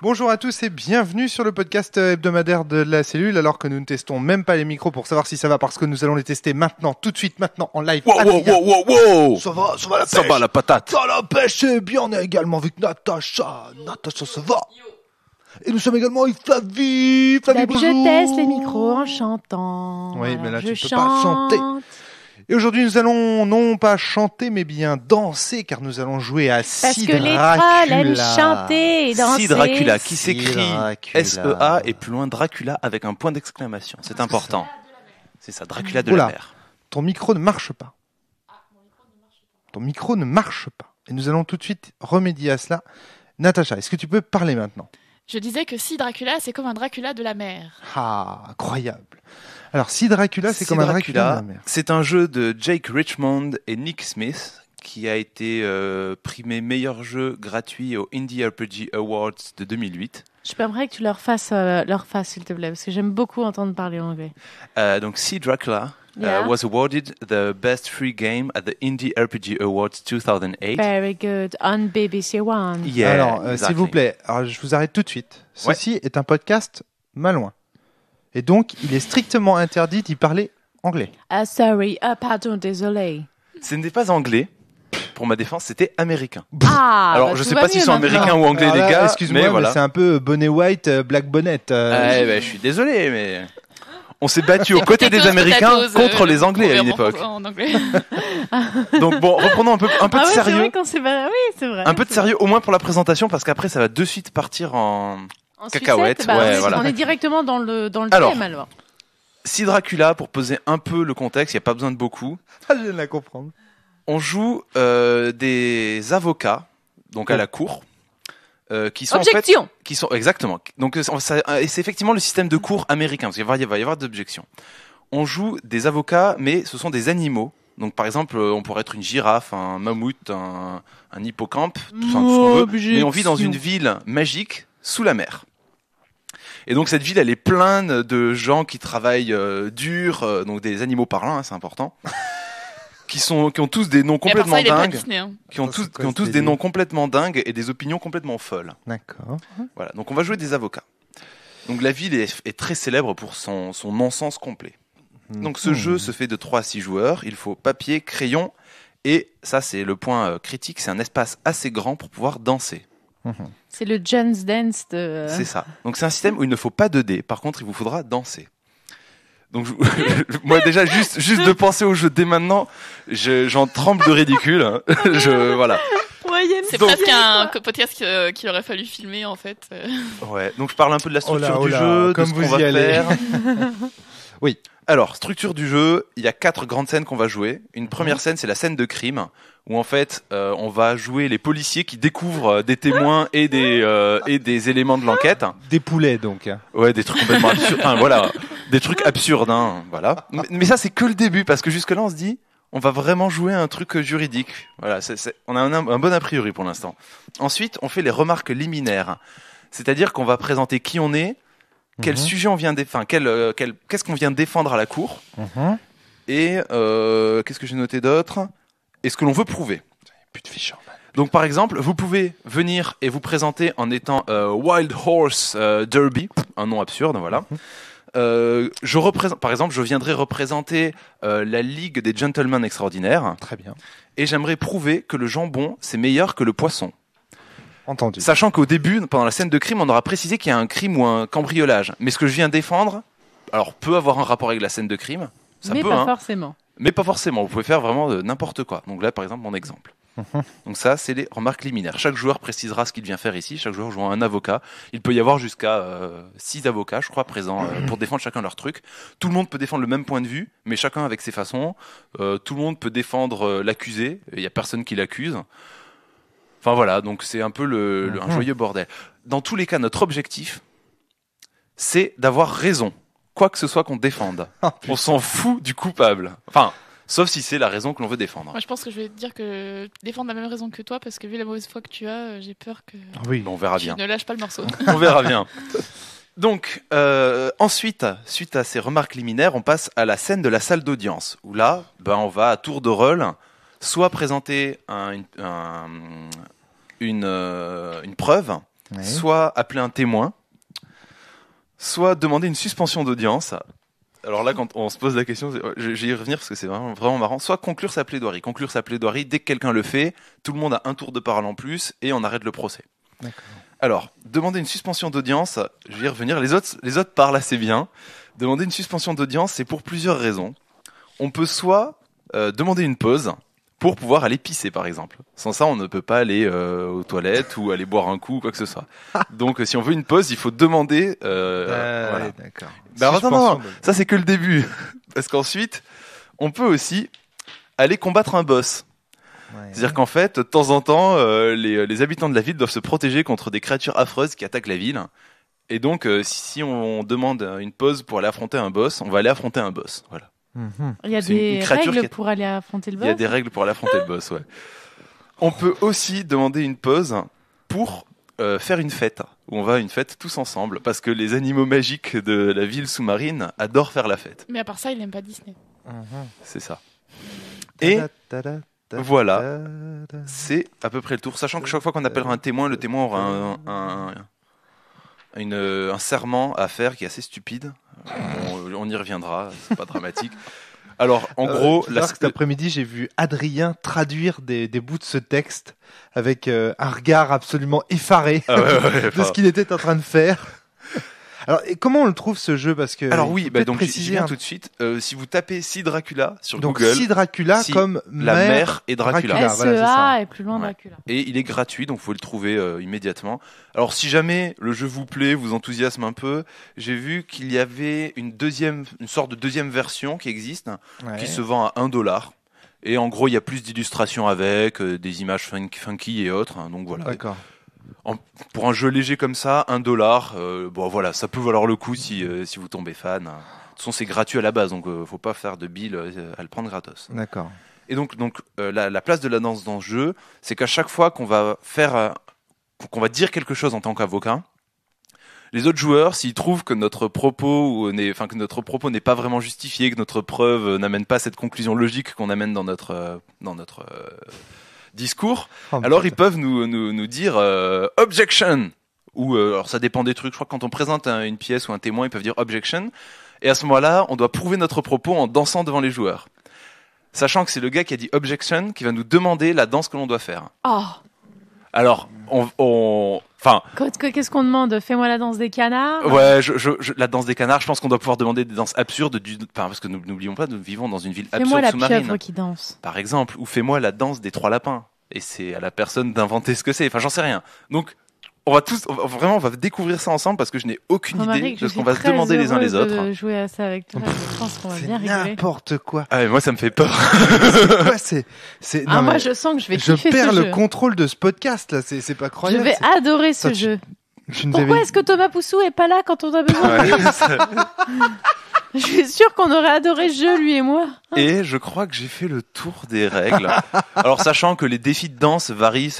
Bonjour à tous et bienvenue sur le podcast hebdomadaire de la cellule, alors que nous ne testons même pas les micros pour savoir si ça va, parce que nous allons les tester maintenant, tout de suite, maintenant, en live. Wow. Ça va la pêche. Ça va la patate. Ça va la pêche, et bien on est également avec Natacha. Natacha, ça va. Et nous sommes également avec Flavie. Flavie, bonjour. Je teste les micros en chantant. Oui, Alors, mais là, je tu peux pas chanter. Et aujourd'hui, nous allons non pas chanter, mais bien danser, car nous allons jouer à Parce Si que les Dracula. trolls aiment chanter et danser. Si Dracula, qui Si s'écrit Dracula. S-E-A et plus loin Dracula avec un point d'exclamation. C'est important. C'est ça, Dracula de Oula. la mer. Ton micro ne marche pas. Ton micro ne marche pas. Et nous allons tout de suite remédier à cela. Natacha, est-ce que tu peux parler maintenant ? Je disais que si Dracula, c'est comme un Dracula de la mer. Ah, incroyable. Alors, si Dracula, c'est Si comme un Dracula de la mer. c'est un jeu de Jake Richmond et Nick Smith qui a été primé meilleur jeu gratuit au Indie RPG Awards de 2008. Je peux que tu leur fasses, s'il te plaît, parce que j'aime beaucoup entendre parler anglais. Donc, Si Dracula Yeah. was awarded the best free game at the Indie RPG Awards 2008. Very good. On BBC One. Yeah, Alors, s'il exactly. vous plaît, alors, je vous arrête tout de suite. Ceci est un podcast malouin. Et donc, il est strictement interdit d'y parler anglais. Ah, sorry. Ah, pardon, désolé. Ce n'est pas anglais. Pour ma défense, c'était américain. Ah, Alors, bah, je tout sais va pas s'ils mieux sont maintenant. américains ou anglais, Alors là, les gars. excuse-moi, mais mais voilà. c'est un peu bonnet white, black bonnet. Je suis désolé, mais on s'est battu aux côtés des Américains contre les Anglais à une époque. En anglais. Donc bon, reprenons un peu Ah de ouais, c'est sérieux. vrai qu'on s'est pas... Oui, c'est vrai. Un peu de sérieux, au moins pour la présentation, parce qu'après ça va de suite partir en En cacahuète, sucette, bah, ouais, on est- voilà. On est directement dans le Alors. thème, alors. Si Dracula, pour poser un peu le contexte, il n'y a pas besoin de beaucoup. Ah, je viens de la comprendre. On joue des avocats, donc à la cour, qui sont Objection. en fait, qui sont exactement. Donc et c'est effectivement le système de cour américain, parce qu'il va y avoir d'objections. On joue des avocats, mais ce sont des animaux. Donc par exemple, on pourrait être une girafe, un mammouth, un hippocampe, tout ce qu'on veut. Mais on vit dans une ville magique sous la mer. Et donc cette ville, elle est pleine de gens qui travaillent dur, donc des animaux parlants, hein, c'est important, qui ont tous des noms Et à part complètement ça, il est pas dingues, Disney. Hein. qui ont Ça, tous, c'est quoi qui ont ce tous des délire noms complètement dingues et des opinions complètement folles. D'accord. Voilà. Donc on va jouer des avocats. Donc la ville est très célèbre pour son non-sens complet. Donc ce jeu se fait de 3 à 6 joueurs. Il faut papier, crayon et ça c'est le point critique, c'est un espace assez grand pour pouvoir danser. C'est le John's Dance de... C'est ça. Donc c'est un système où il ne faut pas de dés. Par contre, il vous faudra danser. Donc moi déjà juste de penser au jeu dès maintenant, j'en tremble de ridicule. Voilà. Moyenne. C'est Donc- presque un podcast qu'il aurait fallu filmer en fait. Ouais. Donc je parle un peu de la structure Oh du là, jeu, comme de ce vous qu'on y va allez. faire. Oui. Alors, structure du jeu, il y a 4 grandes scènes qu'on va jouer. Une première scène, c'est la scène de crime, où en fait, on va jouer les policiers qui découvrent des témoins et des éléments de l'enquête. Des poulets, donc. Ouais, des trucs complètement absurdes. Enfin, voilà, des trucs absurdes, hein, voilà. Mais ça, c'est que le début, parce que jusque-là, on se dit, on va vraiment jouer un truc juridique. Voilà, on a un bon a priori pour l'instant. Ensuite, on fait les remarques liminaires. C'est-à-dire qu'on va présenter qui on est, quel sujet on vient défendre, qu'est-ce qu'on vient défendre à la cour, et qu'est-ce que j'ai noté d'autre, et ce que l'on veut prouver. Plus de fiches. Donc par exemple, vous pouvez venir et vous présenter en étant Wild Horse Derby, un nom absurde, voilà. Par exemple, je viendrai représenter la Ligue des Gentlemen Extraordinaires, Très bien. et j'aimerais prouver que le jambon, c'est meilleur que le poisson. Entendu. Sachant qu'au début, pendant la scène de crime, on aura précisé qu'il y a un crime ou un cambriolage. Mais ce que je viens défendre, alors peut avoir un rapport avec la scène de crime, ça Mais peut, pas hein, forcément. mais pas forcément. Vous pouvez faire vraiment n'importe quoi. Donc là, par exemple, mon exemple. Donc ça, c'est les remarques liminaires. Chaque joueur précisera ce qu'il vient faire ici. Chaque joueur jouant un avocat. Il peut y avoir jusqu'à 6 avocats, je crois, présents pour défendre chacun leur truc. Tout le monde peut défendre le même point de vue, mais chacun avec ses façons. Tout le monde peut défendre l'accusé. Il n'y a personne qui l'accuse. Enfin voilà, donc c'est un peu un joyeux bordel. Dans tous les cas, notre objectif, c'est d'avoir raison. Quoi que ce soit qu'on défende. On s'en fout du coupable. Enfin, sauf si c'est la raison que l'on veut défendre. Moi, je pense que je vais te dire que défendre la même raison que toi, parce que vu la mauvaise foi que tu as, j'ai peur que Oui. On verra tu bien. ne lâches pas le morceau. On verra bien. Donc, ensuite, suite à ces remarques liminaires, on passe à la scène de la salle d'audience, où là, on va à tour de rôle, soit présenter une preuve, Ouais. soit appeler un témoin, soit demander une suspension d'audience. Alors là, quand on se pose la question, je vais y revenir parce que c'est vraiment, vraiment marrant. Soit conclure sa plaidoirie. Conclure sa plaidoirie, dès que quelqu'un le fait, tout le monde a un tour de parole en plus et on arrête le procès. D'accord. Alors, demander une suspension d'audience, je vais y revenir. Les autres parlent assez bien. Demander une suspension d'audience, c'est pour plusieurs raisons. On peut soit demander une pause pour pouvoir aller pisser, par exemple. Sans ça, on ne peut pas aller aux toilettes ou aller boire un coup ou quoi que ce soit. Donc, si on veut une pause, il faut demander. Voilà. Ouais, d'accord. Bah, attends, non, Suspension ça c'est que le début. Parce qu'ensuite, on peut aussi aller combattre un boss. Ouais. C'est-à-dire qu'en fait, de temps en temps, les habitants de la ville doivent se protéger contre des créatures affreuses qui attaquent la ville. Et donc, si on demande une pause pour aller affronter un boss, on va aller affronter un boss. Voilà. Mhm. Il y a C'est une des créature règles qui a- pour aller affronter le Il y a boss. des règles pour aller affronter le boss, ouais. On peut aussi demander une pause pour faire une fête, où on va à une fête tous ensemble, parce que les animaux magiques de la ville sous-marine adorent faire la fête. Mais à part ça, il aime pas Disney. Mhm. C'est ça. Et voilà. Ta-da. c'est à peu près le tour, sachant que chaque fois qu'on appellera un témoin, le témoin aura un serment à faire qui est assez stupide. On y reviendra, c'est pas dramatique. Alors, en gros, cet après-midi, j'ai vu Adrien traduire des bouts de ce texte avec un regard absolument effaré Ah ouais, ouais, de enfin, ce qu'il était en train de faire. Alors, et comment on le trouve ce jeu? Parce que alors il oui, faut bah peut-être donc j'y préciser viens un- tout de suite. Si vous tapez Si Dracula sur Donc, Google, si Dracula Si, comme la mère et Dracula. Dracula, voilà, c'est ça. SEA et plus loin Ouais. Dracula. et il est gratuit, donc vous pouvez le trouver immédiatement. Alors si jamais le jeu vous plaît, vous enthousiasme un peu, j'ai vu qu'il y avait une sorte de deuxième version qui existe, Ouais. qui se vend à $1. Et en gros, il y a plus d'illustrations avec, des images funky et autres. Donc voilà. D'accord. Pour un jeu léger comme ça, $1, bon voilà, ça peut valoir le coup si vous tombez fan. De toute façon, c'est gratuit à la base, donc faut pas faire de bill à le prendre gratos. D'accord. Et donc la place de la danse dans ce jeu, c'est qu'à chaque fois qu'on va qu'on va dire quelque chose en tant qu'avocat, les autres joueurs, s'ils trouvent que notre propos n'est pas vraiment justifié, que notre preuve n'amène pas cette conclusion logique qu'on amène dans notre discours, Oh, alors ils putain. peuvent nous dire objection, ou alors ça dépend des trucs. Je crois que quand on présente une pièce ou un témoin, ils peuvent dire objection, et à ce moment-là, on doit prouver notre propos en dansant devant les joueurs, sachant que c'est le gars qui a dit objection qui va nous demander la danse que l'on doit faire. Oh, Alors, enfin, qu'est-ce qu'on demande? Fais-moi la danse des canards. ouais, la danse des canards, je pense qu'on doit pouvoir demander des danses absurdes, parce que n'oublions pas, nous vivons dans une ville Fais-moi absurde la sous-marine, pieuvre qui danse. par exemple, ou fais-moi la danse des 3 lapins. Et c'est à la personne d'inventer ce que c'est. Enfin, j'en sais rien. Donc, on va découvrir ça ensemble parce que je n'ai aucune idée Romaric, de je ce qu'on suis va se très demander les uns les heureuse autres. de jouer à ça avec toi. Je pense qu'on va C'est bien rigoler. n'importe quoi. Ah, mais moi, ça me fait peur. C'est quoi, c'est Ah, non, moi, mais je sens que je vais je kiffer perds ce le jeu. contrôle de ce podcast là. C'est pas Je croyable. vais c'est- adorer ce Toi, tu- jeu. Tu nous Pourquoi avais- est-ce que Thomas Poussou est pas là quand on a besoin? Ouais, ça- Je suis sûre qu'on aurait adoré ce jeu, lui et moi. Et je crois que j'ai fait le tour des règles. Alors, sachant que les défis de danse varient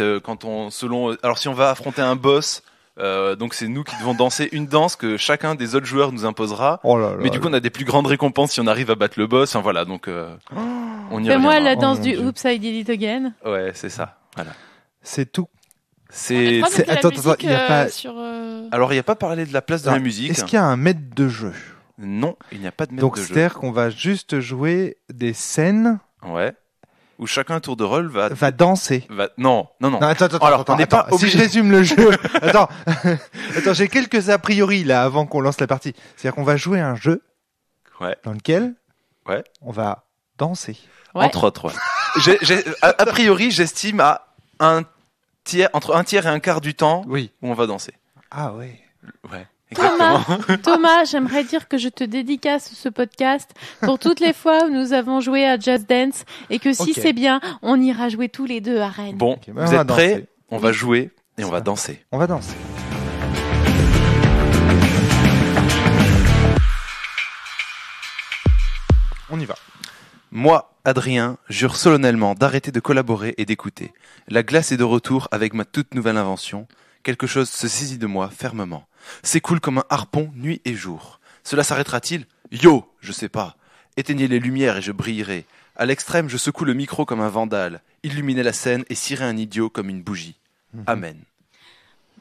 alors si on va affronter un boss, donc c'est nous qui devons danser une danse que chacun des autres joueurs nous imposera. Oh là là. Mais du coup, on a des plus grandes récompenses si on arrive à battre le boss. Enfin, voilà, donc on y Fais-moi reviendra. la Oh danse mon du Dieu. Oops, I Did It Again. Ouais, c'est ça. Voilà. c'est tout. C'est. c'est- attends, il y a pas- sur. Alors, il n'y a pas parlé de la place de Non, la musique. Est-ce qu'il y a un maître de jeu? Non, il n'y a pas de maître Donc de jeu. c'est-à-dire qu'on va juste jouer des scènes, Ouais. Où chacun à tour de rôle va. va danser. Non. Non, attends, Alors, attends, on n'est pas attends. Si obligé- je résume le jeu, attends, attends, j'ai quelques a priori là avant qu'on lance la partie. C'est-à-dire qu'on va jouer un jeu Ouais. dans lequel Ouais. on va danser. Ouais. Entre autres, ouais. A priori, j'estime entre un tiers et un quart du temps Oui. où on va danser. Ah ouais. Ouais. Exactement. Thomas, j'aimerais dire que je te dédicace ce podcast pour toutes les fois où nous avons joué à Just Dance et que si Ok. c'est bien, on ira jouer tous les deux à Rennes. Bon, Ok, bah, on vous va êtes prêts? danser. On va jouer et on Ça va va. danser. On va danser. On y va. Moi, Adrien, jure solennellement d'arrêter de collaborer et d'écouter. La glace est de retour avec ma toute nouvelle invention. Quelque chose se saisit de moi fermement. S'écoule comme un harpon nuit et jour. Cela s'arrêtera-t-il? Yo, je sais pas. Éteignez les lumières et je brillerai. À l'extrême, je secoue le micro comme un vandale. Illuminez la scène et cirez un idiot comme une bougie. Amen.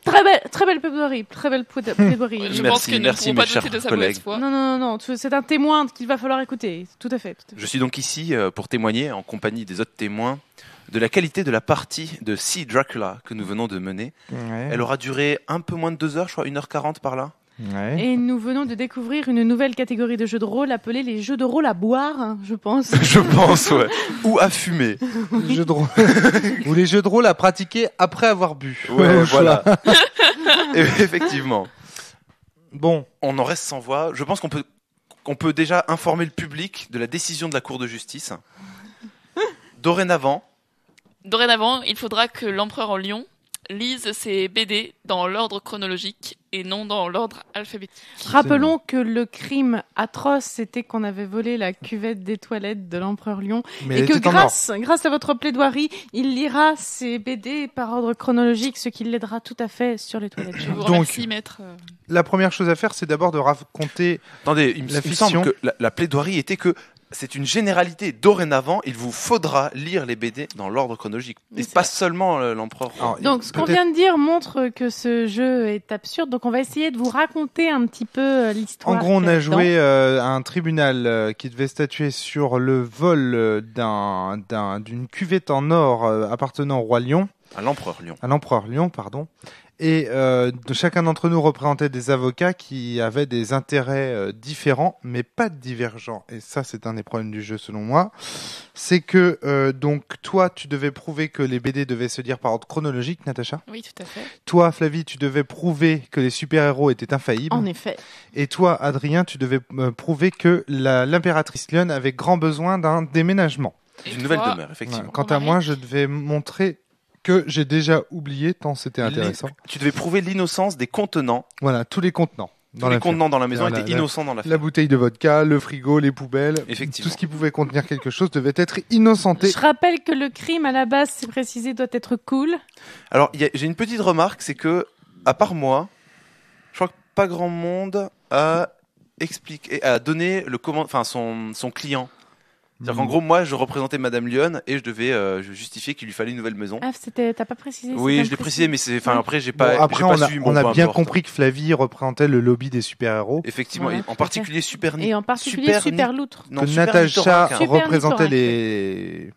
Très belle plaidoirie, plaidoirie. Je Merci, pense que nous ne merci, pourrons mes pas chers douter de sa collègues. mauvaise foi. Non, c'est un témoin qu'il va falloir écouter. Tout à fait. Je suis donc ici pour témoigner, en compagnie des autres témoins, de la qualité de la partie de Sea Dracula que nous venons de mener. Ouais. Elle aura duré un peu moins de 2 heures, je crois, 1h40 par là. Ouais. Et nous venons de découvrir une nouvelle catégorie de jeux de rôle appelée les jeux de rôle à boire, hein, je pense. Je pense, ouais. Ou à fumer. Les jeux de rôle. Ou les jeux de rôle à pratiquer après avoir bu. Ouais, Au choix. voilà. Et effectivement. Bon, On en reste sans voix. Je pense qu'on peut déjà informer le public de la décision de la Cour de justice. Dorénavant, Il faudra que l'empereur en lion lise ses BD dans l'ordre chronologique et non dans l'ordre alphabétique. Rappelons que le crime atroce, c'était qu'on avait volé la cuvette des toilettes de l'empereur Lion. mais Et que elle était en or. grâce à votre plaidoirie, il lira ses BD par ordre chronologique, ce qui l'aidera tout à fait sur les toilettes. Je vous Donc- remercie, maître. La première chose à faire, c'est d'abord de raconter. attendez, La il me fiction. semble que la plaidoirie était que c'est une généralité. Dorénavant, il vous faudra lire les BD dans l'ordre chronologique. Oui, Et c'est pas vrai. seulement l'empereur. Alors, Donc, ce qu'on peut-être- vient de dire montre que ce jeu est absurde. Donc, on va essayer de vous raconter un petit peu l'histoire. En gros, on qu'il y a dedans. joué à un tribunal qui devait statuer sur le vol d'une cuvette en or appartenant au roi Lion, À l'empereur Lion. à l'empereur Lion, pardon. Et chacun d'entre nous représentait des avocats qui avaient des intérêts différents, mais pas divergents. Et ça, c'est un des problèmes du jeu, selon moi. C'est que, donc, toi, tu devais prouver que les BD devaient se lire par ordre chronologique, Natacha. Oui, tout à fait. Toi, Flavie, tu devais prouver que les super-héros étaient infaillibles. En effet. Et toi, Adrien, tu devais prouver que l'impératrice Lionne avait grand besoin d'un déménagement. Et Une nouvelle toi, demeure, effectivement. Quant à moi, je devais montrer que j'ai déjà oublié, tant c'était intéressant. Tu devais prouver l'innocence des contenants. Voilà, tous les contenants. Tous les contenants dans la maison Voilà, étaient la- innocents dans La l'affaire. bouteille de vodka, le frigo, les poubelles, Effectivement. tout ce qui pouvait contenir quelque chose devait être innocenté. Je rappelle que le crime, à la base, c'est précisé, doit être cool. Alors, j'ai une petite remarque, c'est que, à part moi, je crois que pas grand monde a donné son client. C'est-à-dire qu'en gros, moi, je représentais Madame Lyon et je devais je justifier qu'il lui fallait une nouvelle maison. Ah, t'as pas précisé. Oui, c'est je l'ai pas précisé, mais Oui. après, j'ai Bon, pas, après, j'ai pas on a, suivi. on Bon, a peu bien importe. compris que Flavie représentait le lobby des super-héros. Effectivement, Voilà, et tout à en particulier Et en particulier Super Loutre. non, Que Super Natacha Nitoraka. Super représentait Nitoraka.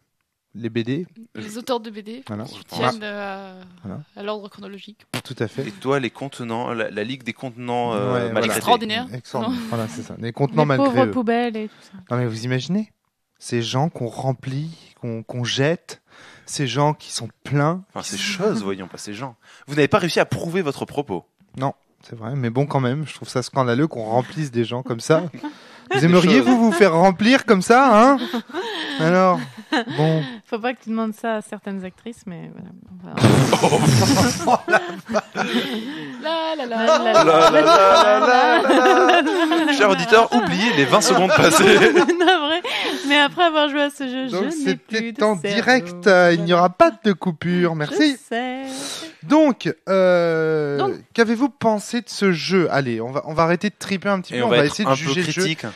les BD. Les auteurs de BD Voilà. qui tiennent Voilà. à l'ordre chronologique. Tout à fait. Et toi, les contenants, la ligue des contenants Ouais, malgré voilà. Extraordinaire. Extraordinaire. Voilà, c'est ça. Les contenants Les malgré pauvres eux. poubelles et tout ça. Non, mais vous imaginez ces gens qu'on remplit, qu'on jette, ces gens qui sont pleins. Enfin, ces choses, voyons pas ces gens. Vous n'avez pas réussi à prouver votre propos. Non, c'est vrai, mais bon, quand même, je trouve ça scandaleux qu'on remplisse des gens comme ça. Vous aimeriez, vous faire remplir comme ça, hein? Alors, bon. Faut pas que tu demandes ça à certaines actrices, mais voilà. La la la. La, la, la. Cher auditeur, oubliez les 20 secondes passées. Navré. Mais après avoir joué à ce jeu, Donc, je n'ai plus de c'était en cerveau. direct, il n'y aura pas de coupure, merci. Je sais. Donc, Donc- qu'avez-vous pensé de ce jeu? Allez, on va arrêter de triper un petit Et peu, on on va va être essayer un de peu juger le jeu. critique.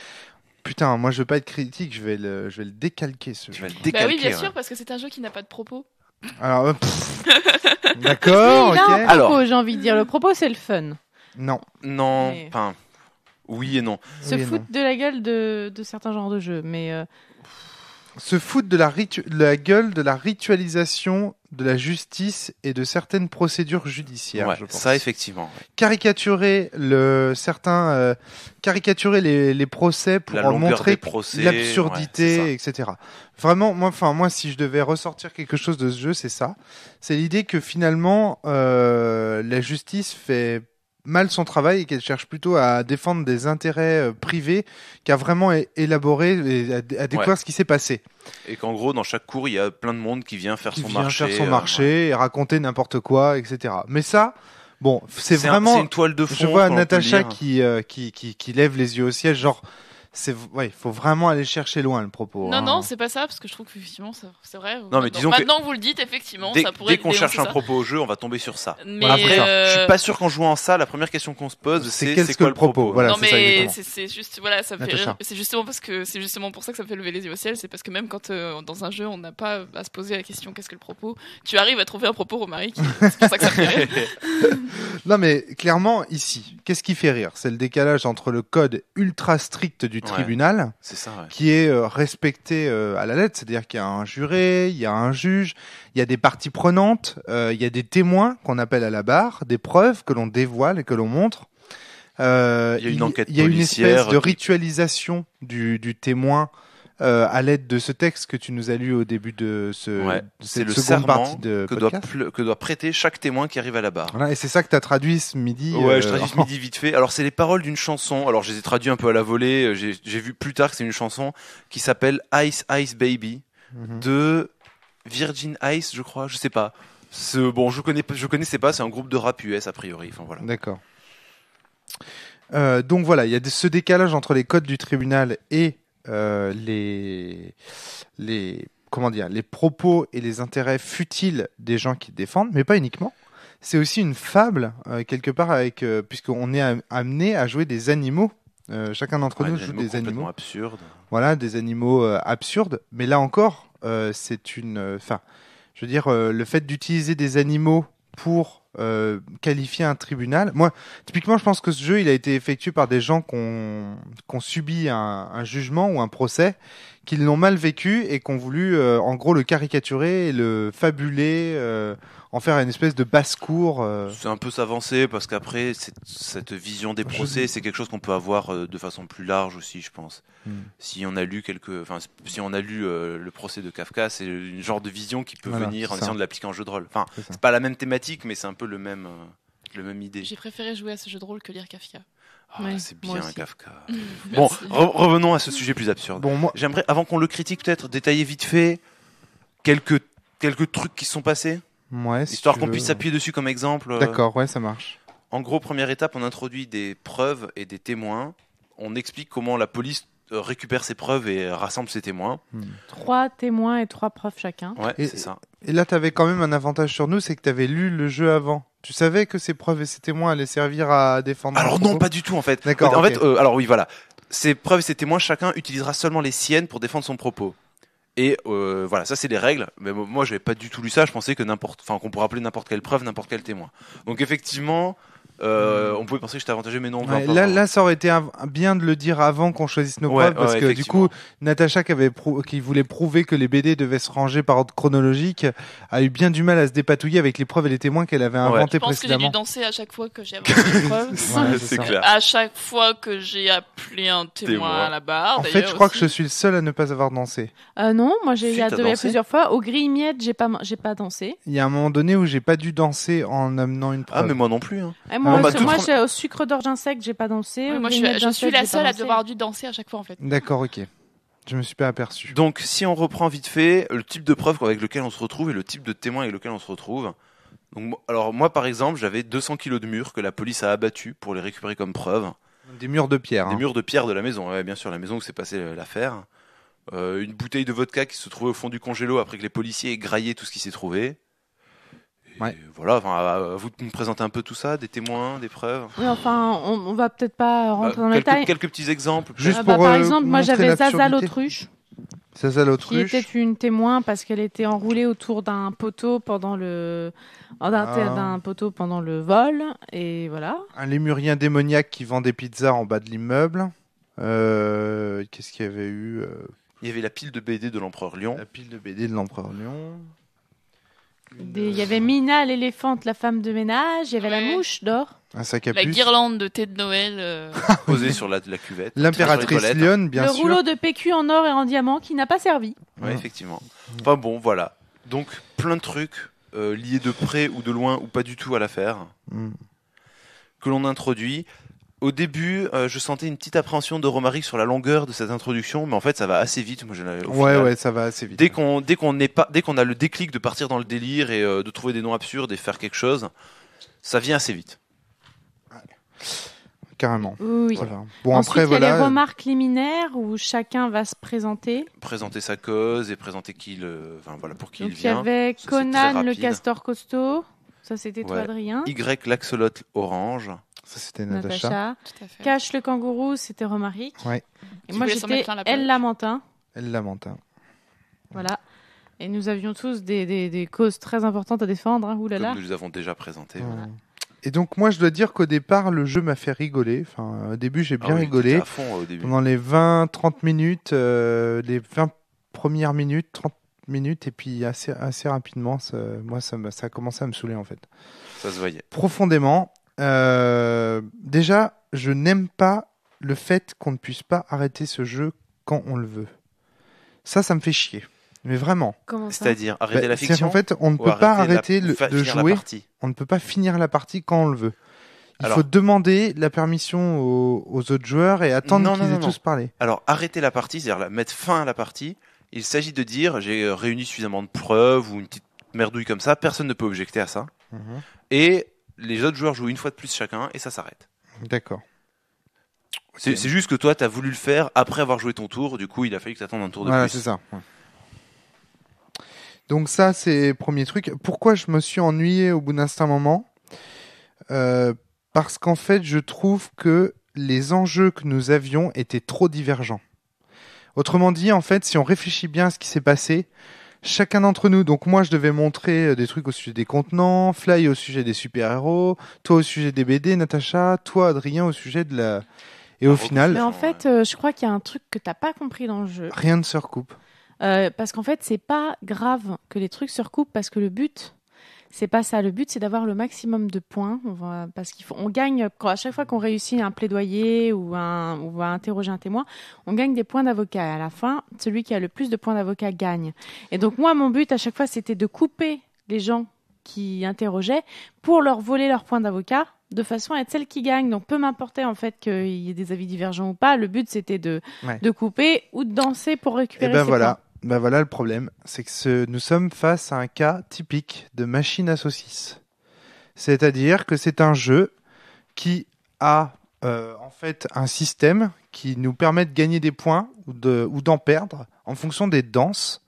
Putain, moi je veux pas être critique, je vais le décalquer ce Tu jeu. vas le Bah décalquer. oui, bien ouais. sûr, parce que c'est un jeu qui n'a pas de propos. Alors, d'accord, Il a un ok. propos, Alors. j'ai envie de dire. Le propos, c'est le fun. Non. Non, Mais- enfin, oui et non. Se Oui et foutre non. de la gueule de certains genres de jeux. Mais Se foutre de la gueule de la ritualisation de la justice et de certaines procédures judiciaires, Ouais, je pense. ça effectivement. ouais. Caricaturer caricaturer les procès pour La longueur montrer des procès, l'absurdité, ouais, etc. Vraiment, moi, si je devais ressortir quelque chose de ce jeu, c'est ça. C'est l'idée que finalement, la justice fait mal son travail et qu'elle cherche plutôt à défendre des intérêts privés qu'à vraiment élaborer et à découvrir Ouais. ce qui s'est passé. Et qu'en gros, dans chaque cours, il y a plein de monde qui vient faire Qui son vient marché. faire son marché et raconter n'importe quoi, etc. Mais ça, bon, c'est c'est vraiment... une toile de fond. Je vois qu'on peut Natacha lire. qui lève les yeux au ciel, genre il faut vraiment aller chercher loin le propos. Non, hein. non, c'est pas ça, parce que je trouve qu'effectivement, c'est vrai. Non, mais disons que- maintenant vous le dites, effectivement, ça pourrait Dès qu'on cherche un dénoncer ça. propos au jeu, on va tomber sur ça. Mais Voilà, c'est ça. Je suis pas sûr qu'en jouant à ça, la première question qu'on se pose, C'est c'est qu'est-ce que quoi le propos Voilà, non c'est ça, mais exactement. c'est juste voilà ça me fait Natacha. rire. C'est justement pour ça que ça me fait lever les yeux au ciel, c'est parce que même quand dans un jeu on n'a pas à se poser la question qu'est-ce que le propos, tu arrives à trouver un propos Romaric, c'est pour ça que ça me fait rire. Non, mais clairement, ici, qu'est-ce qui fait rire? C'est le décalage entre le code ultra strict du tribunal, C'est ça, ouais. qui est respecté à la lettre, c'est-à-dire qu'il y a un juré, il y a un juge, il y a des parties prenantes, il y a des témoins qu'on appelle à la barre, des preuves que l'on dévoile et que l'on montre. Il y a une enquête il y a une policière espèce de qui- ritualisation du témoin à l'aide de ce texte que tu nous as lu au début de Ouais, de c'est cette le seconde serment partie de que podcast. que doit prêter chaque témoin qui arrive à la barre. Voilà, et c'est ça que tu as traduit ce midi. Ouais, je traduis ce midi vite fait. Alors, c'est les paroles d'une chanson. Alors, je les ai traduits un peu à la volée. J'ai vu plus tard que c'est une chanson qui s'appelle Ice Ice Baby Mhm. de Virgin Ice, je crois. Je sais pas. Bon, je connaissais pas. C'est un groupe de rap US a priori. Enfin voilà. D'accord. Donc voilà, il y a ce décalage entre les codes du tribunal et comment dire, les propos et les intérêts futiles des gens qui défendent, mais pas uniquement. C'est aussi une fable quelque part puisqu'on est amené à jouer des animaux. Chacun d'entre Ouais, nous des joue animaux des complètement animaux. absurdes. Voilà, des animaux absurdes. Mais là encore, c'est enfin, je veux dire, le fait d'utiliser des animaux pour qualifier un tribunal. Moi, typiquement, je pense que ce jeu, il a été effectué par des gens qui ont subi un jugement ou un procès, qui l'ont mal vécu et qui ont voulu, en gros, le caricaturer et le fabuler, en faire une espèce de basse-cour. C'est un peu s'avancer parce qu'après, cette vision des procès, c'est quelque chose qu'on peut avoir de façon plus large aussi, je pense. Si on a lu si on a lu le procès de Kafka, c'est une genre de vision qui peut Voilà, venir en c'est ça. essayant de l'appliquer en jeu de rôle. Enfin, C'est ça. c'est pas la même thématique, mais c'est un peu le même idée. J'ai préféré jouer à ce jeu de rôle que lire Kafka. Ah, Ouais, c'est moi bien aussi. Kafka. Bon, Merci. revenons à ce sujet plus absurde. Bon, moi, J'aimerais, avant qu'on le critique, peut-être détailler vite fait quelques trucs qui se sont passés, ouais, si histoire tu qu'on veux. puisse s'appuyer dessus comme exemple. D'accord, ouais, ça marche. En gros, première étape, on introduit des preuves et des témoins. On explique comment la police récupère ses preuves et rassemble ses témoins. 3 témoins et 3 preuves chacun. Ouais, Et- c'est ça. Et là, tu avais quand même un avantage sur nous, c'est que tu avais lu le jeu avant. Tu savais que ces preuves et ces témoins allaient servir à défendre. Alors un non, propos pas du tout en fait. D'accord, En ok. fait, alors oui, voilà. Ces preuves et ces témoins, chacun utilisera seulement les siennes pour défendre son propos. Et voilà, ça c'est les règles. Mais moi, j'avais pas du tout lu ça. Je pensais que qu'on pourrait appeler n'importe quelle preuve, n'importe quel témoin. Donc effectivement, on pouvait penser que j'étais avantagé, mais non. Ouais, pas là, vraiment. là, ça aurait été bien de le dire avant qu'on choisisse nos Ouais, preuves, parce ouais, que du effectivement. coup, Natacha qui voulait prouver que les BD devaient se ranger par ordre chronologique, a eu bien du mal à se dépatouiller avec les preuves et les témoins qu'elle avait inventés Je pense que j'ai dû précédemment. danser à chaque fois que j'ai avancé une preuve. Ouais, c'est ça. clair. À chaque fois que j'ai appelé un témoin Témoin. à la barre. En fait, d'ailleurs, je crois que aussi. je suis le seul à ne pas avoir dansé. Non, moi il Si, y a t'as il y a dansé. plusieurs fois. Au Grille-Miette, j'ai pas dansé. Il y a un moment donné où j'ai pas dû danser en amenant une preuve. Ah, mais moi non plus. Hein. Et moi, bah, moi toute j'ai au sucre d'orge sec, j'ai pas dansé. Ouais, Au moi, Grille-Miette je suis la j'ai pas seule à dansé. devoir dû danser à chaque fois en fait. D'accord, ok. Je me suis pas aperçu. Donc, si on reprend vite fait le type de preuve avec lequel on se retrouve et le type de témoin avec lequel on se retrouve. Donc, alors moi, par exemple, j'avais 200 kilos de murs que la police a abattus pour les récupérer comme preuve. Des murs de pierre. Des hein. murs de pierre de la maison, ouais, bien sûr, la maison où s'est passée l'affaire. Une bouteille de vodka qui se trouvait au fond du congélo après que les policiers aient graillé tout ce qui s'est trouvé. Et Ouais. voilà, enfin, à vous de me présenter un peu tout ça, des témoins, des preuves. Oui, enfin, on va peut-être pas rentrer dans le quelques, détail. quelques petits exemples. Juste Par pour, exemple, moi montrer j'avais Zaza l'absurdité. l'autruche, Ça, qui l'autruche. était une témoin parce qu'elle était enroulée autour d'un poteau pendant d'un poteau pendant le vol, et voilà. Un lémurien démoniaque qui vend des pizzas en bas de l'immeuble. Qu'est-ce qu'il y avait eu Il y avait la pile de BD de l'empereur Lion. La pile de BD de l'empereur Lion. Il y avait Mina l'éléphante, la femme de ménage, il y avait la Ouais. mouche d'or. Un sac à La puce. guirlande de thé de Noël. Posé sur la cuvette. L'impératrice Sur les toilettes. Lionne, bien le sûr. rouleau de PQ en or et en diamant qui n'a pas servi. Ouais, Ouais. effectivement. Enfin bon, voilà. Donc, plein de trucs liés de près ou de loin ou pas du tout à l'affaire Mm. que l'on introduit. Au début, je sentais une petite appréhension de Romaric sur la longueur de cette introduction, mais en fait, ça va assez vite. Moi, Ouais, ça va assez vite. Dès qu'on a le déclic de partir dans le délire et de trouver des noms absurdes et faire quelque chose, ça vient assez vite. carrément. Oui. Voilà. Bon, Ensuite, après, il y a les voilà. remarques liminaires où chacun va se présenter. Présenter sa cause et présenter pour qui Donc, il il y vient. avait Ça, c'est très Conan, le rapide. castor costaud. Ça, c'était toi, Ouais. Adrien. Y, l'axolot orange. Ça, c'était Natacha. Natacha. Tout à fait. Cache le kangourou, c'était Romaric. Ouais. Et Tu moi, voulais s'en j'étais mettre plein la Elle poche. Lamentin. Elle lamente. Voilà. Et nous avions tous des causes très importantes à défendre. Hein. Ouh là là. Comme nous les avons déjà présentés. Ouais. Et donc, moi, je dois dire qu'au départ, le jeu m'a fait rigoler. Enfin, au début, j'ai bien Ah oui, rigolé. t'étais à fond au début. Pendant les 20-30 minutes, les 20 premières minutes, 30 minutes, et puis assez rapidement, ça a commencé à me saouler, en fait. Ça se voyait. Profondément. Déjà, je n'aime pas le fait qu'on ne puisse pas arrêter ce jeu quand on le veut. Ça me fait chier. Mais vraiment. Comment ça C'est-à-dire arrêter la C'est-à-dire fiction qu'en fait, on ne ou peut pas arrêter arrêter de finir la jouer. partie. On ne peut pas finir la partie quand on le veut. Il Alors- faut demander la permission aux autres joueurs et attendre Non, qu'ils non, aient non, tous parlé. Alors, arrêter la partie, c'est-à-dire mettre fin à la partie, il s'agit de dire j'ai réuni suffisamment de preuves ou une petite merdouille comme ça, personne ne peut objecter à ça. Et les autres joueurs jouent une fois de plus chacun et ça s'arrête. D'accord. C'est juste que toi, tu as voulu le faire après avoir joué ton tour, du coup, il a fallu que tu attendes un tour de Voilà, plus. c'est ça. Ouais. Donc ça, c'est le premier truc. Pourquoi je me suis ennuyé au bout d'un certain moment Parce qu'en fait, je trouve que les enjeux que nous avions étaient trop divergents. Autrement dit, en fait, si on réfléchit bien à ce qui s'est passé, chacun d'entre nous, donc moi je devais montrer des trucs au sujet des contenants, Fly au sujet des super-héros, toi au sujet des BD, Natacha, toi Adrien au sujet de la... Et au La final, Mais en Ouais. fait, je crois qu'il y a un truc que t'as pas compris dans le jeu. rien ne se recoupe. Parce qu'en fait, c'est pas grave que les trucs se recoupent parce que le but, c'est pas ça. Le but, c'est d'avoir le maximum de points. Parce on gagne, à chaque fois qu'on réussit un plaidoyer ou va interroger un témoin, on gagne des points d'avocat. Et à la fin, celui qui a le plus de points d'avocat gagne. Et donc, moi, mon but à chaque fois, c'était de couper les gens qui interrogeaient pour leur voler leurs points d'avocat de façon à être celle qui gagne. Donc, peu m'importait en fait qu'il y ait des avis divergents ou pas. Le but, c'était de couper ou de danser pour récupérer Et ben ses voilà. points. Ben voilà le problème, c'est que nous sommes face à un cas typique de machine à saucisses. C'est-à-dire que c'est un jeu qui a en fait un système qui nous permet de gagner des points ou d'en perdre en fonction des danses.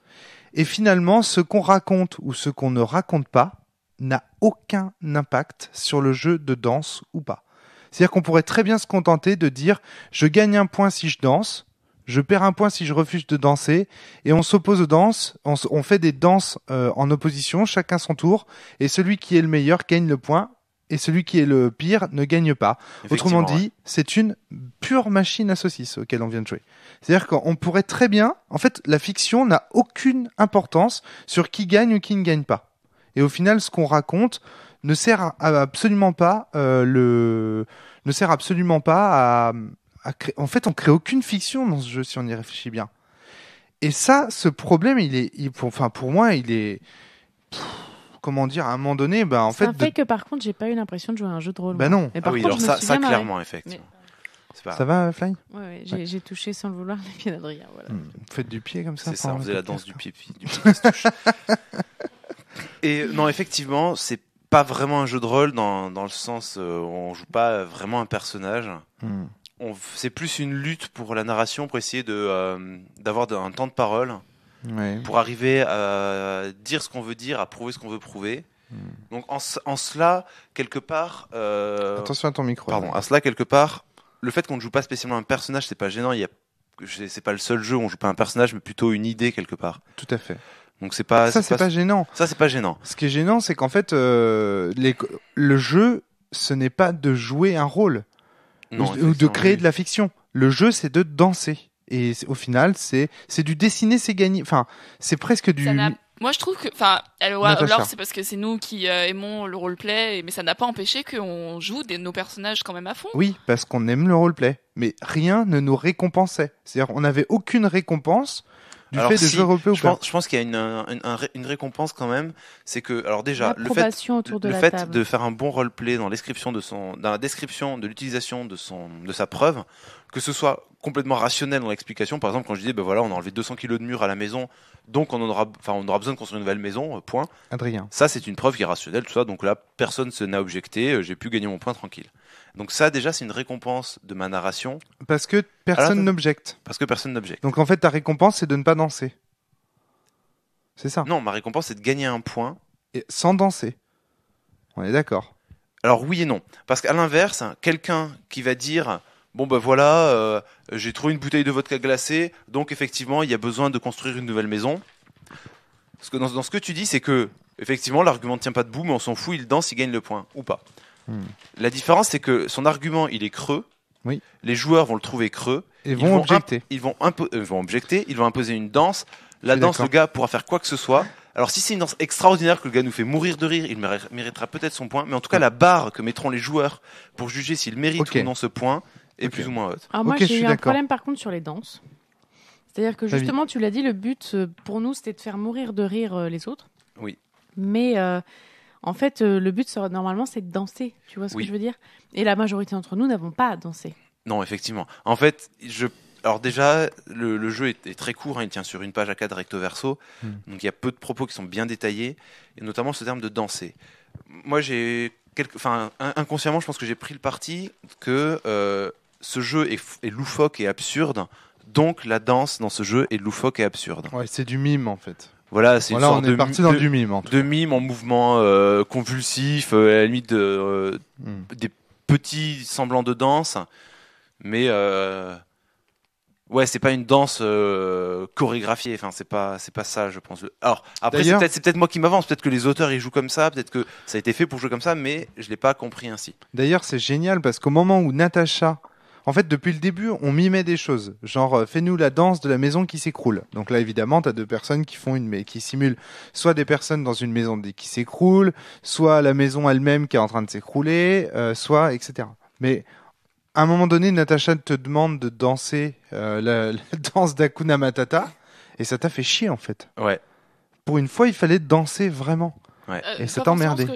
Et finalement, ce qu'on raconte ou ce qu'on ne raconte pas n'a aucun impact sur le jeu de danse ou pas. C'est-à-dire qu'on pourrait très bien se contenter de dire je gagne un point si je danse, je perds un point si je refuse de danser, et on s'oppose aux danses, on fait des danses en opposition, chacun son tour, et celui qui est le meilleur gagne le point, et celui qui est le pire ne gagne pas. Autrement Effectivement, dit, c'est une pure machine à saucisses auquel on vient de jouer. C'est-à-dire qu'on pourrait très bien, en fait, la fiction n'a aucune importance sur qui gagne ou qui ne gagne pas. Et au final, ce qu'on raconte ne sert absolument pas en fait, on crée aucune fiction dans ce jeu si on y réfléchit bien. Et ça, ce problème, pour moi, il est, comment dire, à un moment donné, en C'est fait, un fait que par contre, j'ai pas eu l'impression de jouer à un jeu de rôle. Bah moi. non. Et par Ah oui, contre, alors je me ça suis bien marrée. clairement, effectivement. C'est pas ça va, Fly Ouais, j'ai touché sans le vouloir les pieds d'Adrien. Voilà. Vous faites du pied comme ça C'est ça, pendant on le faisait la podcast, danse du pied qui se touche. Et non, effectivement, c'est pas vraiment un jeu de rôle dans le sens où on joue pas vraiment un personnage. C'est plus une lutte pour la narration, pour essayer d'avoir un temps de parole, Ouais. pour arriver à dire ce qu'on veut dire, à prouver ce qu'on veut prouver. Donc en cela, quelque part... Attention à ton micro. Pardon, à cela, quelque part, le fait qu'on ne joue pas spécialement un personnage, c'est pas gênant. C'est pas le seul jeu où on joue pas un personnage, mais plutôt une idée quelque part. Tout à fait. Donc c'est pas. Ça, c'est pas gênant. Ça, c'est pas gênant. Ce qui est gênant, c'est qu'en fait, le jeu, ce n'est pas de jouer un rôle Non, ou de effectivement, créer oui. de la fiction. Le jeu, c'est de danser. Et au final, c'est du dessiner, c'est gagner. Enfin, c'est presque du. Ça n'a- Moi, je trouve que, enfin, alors Natacha. c'est parce que c'est nous qui aimons le roleplay, mais ça n'a pas empêché qu'on joue nos personnages quand même à fond. Oui, parce qu'on aime le roleplay. Mais rien ne nous récompensait. C'est-à-dire, on n'avait aucune récompense du Alors fait de si, jouer roleplay ou pas. je pense qu'il y a une récompense quand même. C'est que, alors déjà, L'approbation autour de le la fait table. de faire un bon roleplay dans la description de l'utilisation de sa preuve, que ce soit complètement rationnel dans l'explication. Par exemple, quand je disais, ben voilà, on a enlevé 200 kilos de mur à la maison, donc on aura besoin de construire une nouvelle maison, point. Adrien. Ça, c'est une preuve qui est rationnelle, tout ça. Donc là, personne n'a objecté, j'ai pu gagner mon point tranquille. Donc ça, déjà, c'est une récompense de ma narration Parce que personne n'objecte. parce que personne n'objecte. Donc en fait, ta récompense, c'est de ne pas danser. C'est ça. Non, ma récompense, c'est de gagner un point. Et sans danser. On est d'accord. Alors oui et non. Parce qu'à l'inverse, quelqu'un qui va dire bon ben voilà, j'ai trouvé une bouteille de vodka glacée, donc effectivement il y a besoin de construire une nouvelle maison. Parce que dans ce que tu dis, c'est que effectivement l'argument ne tient pas debout, mais on s'en fout, il danse, il gagne le point ou pas. La différence, c'est que son argument il est creux. Oui. Les joueurs vont le trouver creux. Et vont objecter. Ils vont objecter. Ils vont imposer une danse. La Je suis danse, d'accord. le gars pourra faire quoi que ce soit. Alors si c'est une danse extraordinaire que le gars nous fait mourir de rire, il méritera peut-être son point. Mais en tout cas, la barre que mettront les joueurs pour juger s'il mérite Ok. ou non ce point est Ok. plus ou moins haute. Alors moi, Ok, je j'ai suis eu un d'accord. problème par contre sur les danses. C'est-à-dire que Vas-y. justement, tu l'as dit, le but pour nous, c'était de faire mourir de rire les autres. Oui. Mais en fait, le but, normalement, c'est de danser. Tu vois ce Oui. que je veux dire? Et la majorité d'entre nous n'avons pas à danser. Non, effectivement. En fait, alors déjà, le jeu est très court, hein, il tient sur une page A4 recto verso, donc il y a peu de propos qui sont bien détaillés, et notamment ce terme de danser. Moi, inconsciemment, je pense que j'ai pris le parti que ce jeu est loufoque et absurde, donc la danse dans ce jeu est loufoque et absurde. Ouais, c'est du mime en fait. Voilà, c'est une Voilà, sorte on est parti dans du mime en tout de mime en mouvement convulsif, à la limite des petits semblants de danse, mais ouais, c'est pas une danse chorégraphiée. Enfin, c'est pas ça, je pense. Alors après, D'ailleurs- c'est peut-être moi qui m'avance. Peut-être que les auteurs ils jouent comme ça. Peut-être que ça a été fait pour jouer comme ça, mais je l'ai pas compris ainsi. D'ailleurs, c'est génial parce qu'au moment où Natacha, en fait, depuis le début, on mimait des choses. Genre, fais-nous la danse de la maison qui s'écroule. Donc là, évidemment, tu as deux personnes qui simulent soit des personnes dans une maison qui s'écroule, soit la maison elle-même qui est en train de s'écrouler, soit etc. Mais à un moment donné, Natacha te demande de danser la danse d'Akuna Matata et ça t'a fait chier en fait. Ouais. Pour une fois, il fallait danser vraiment. Et ça t'emmerdait.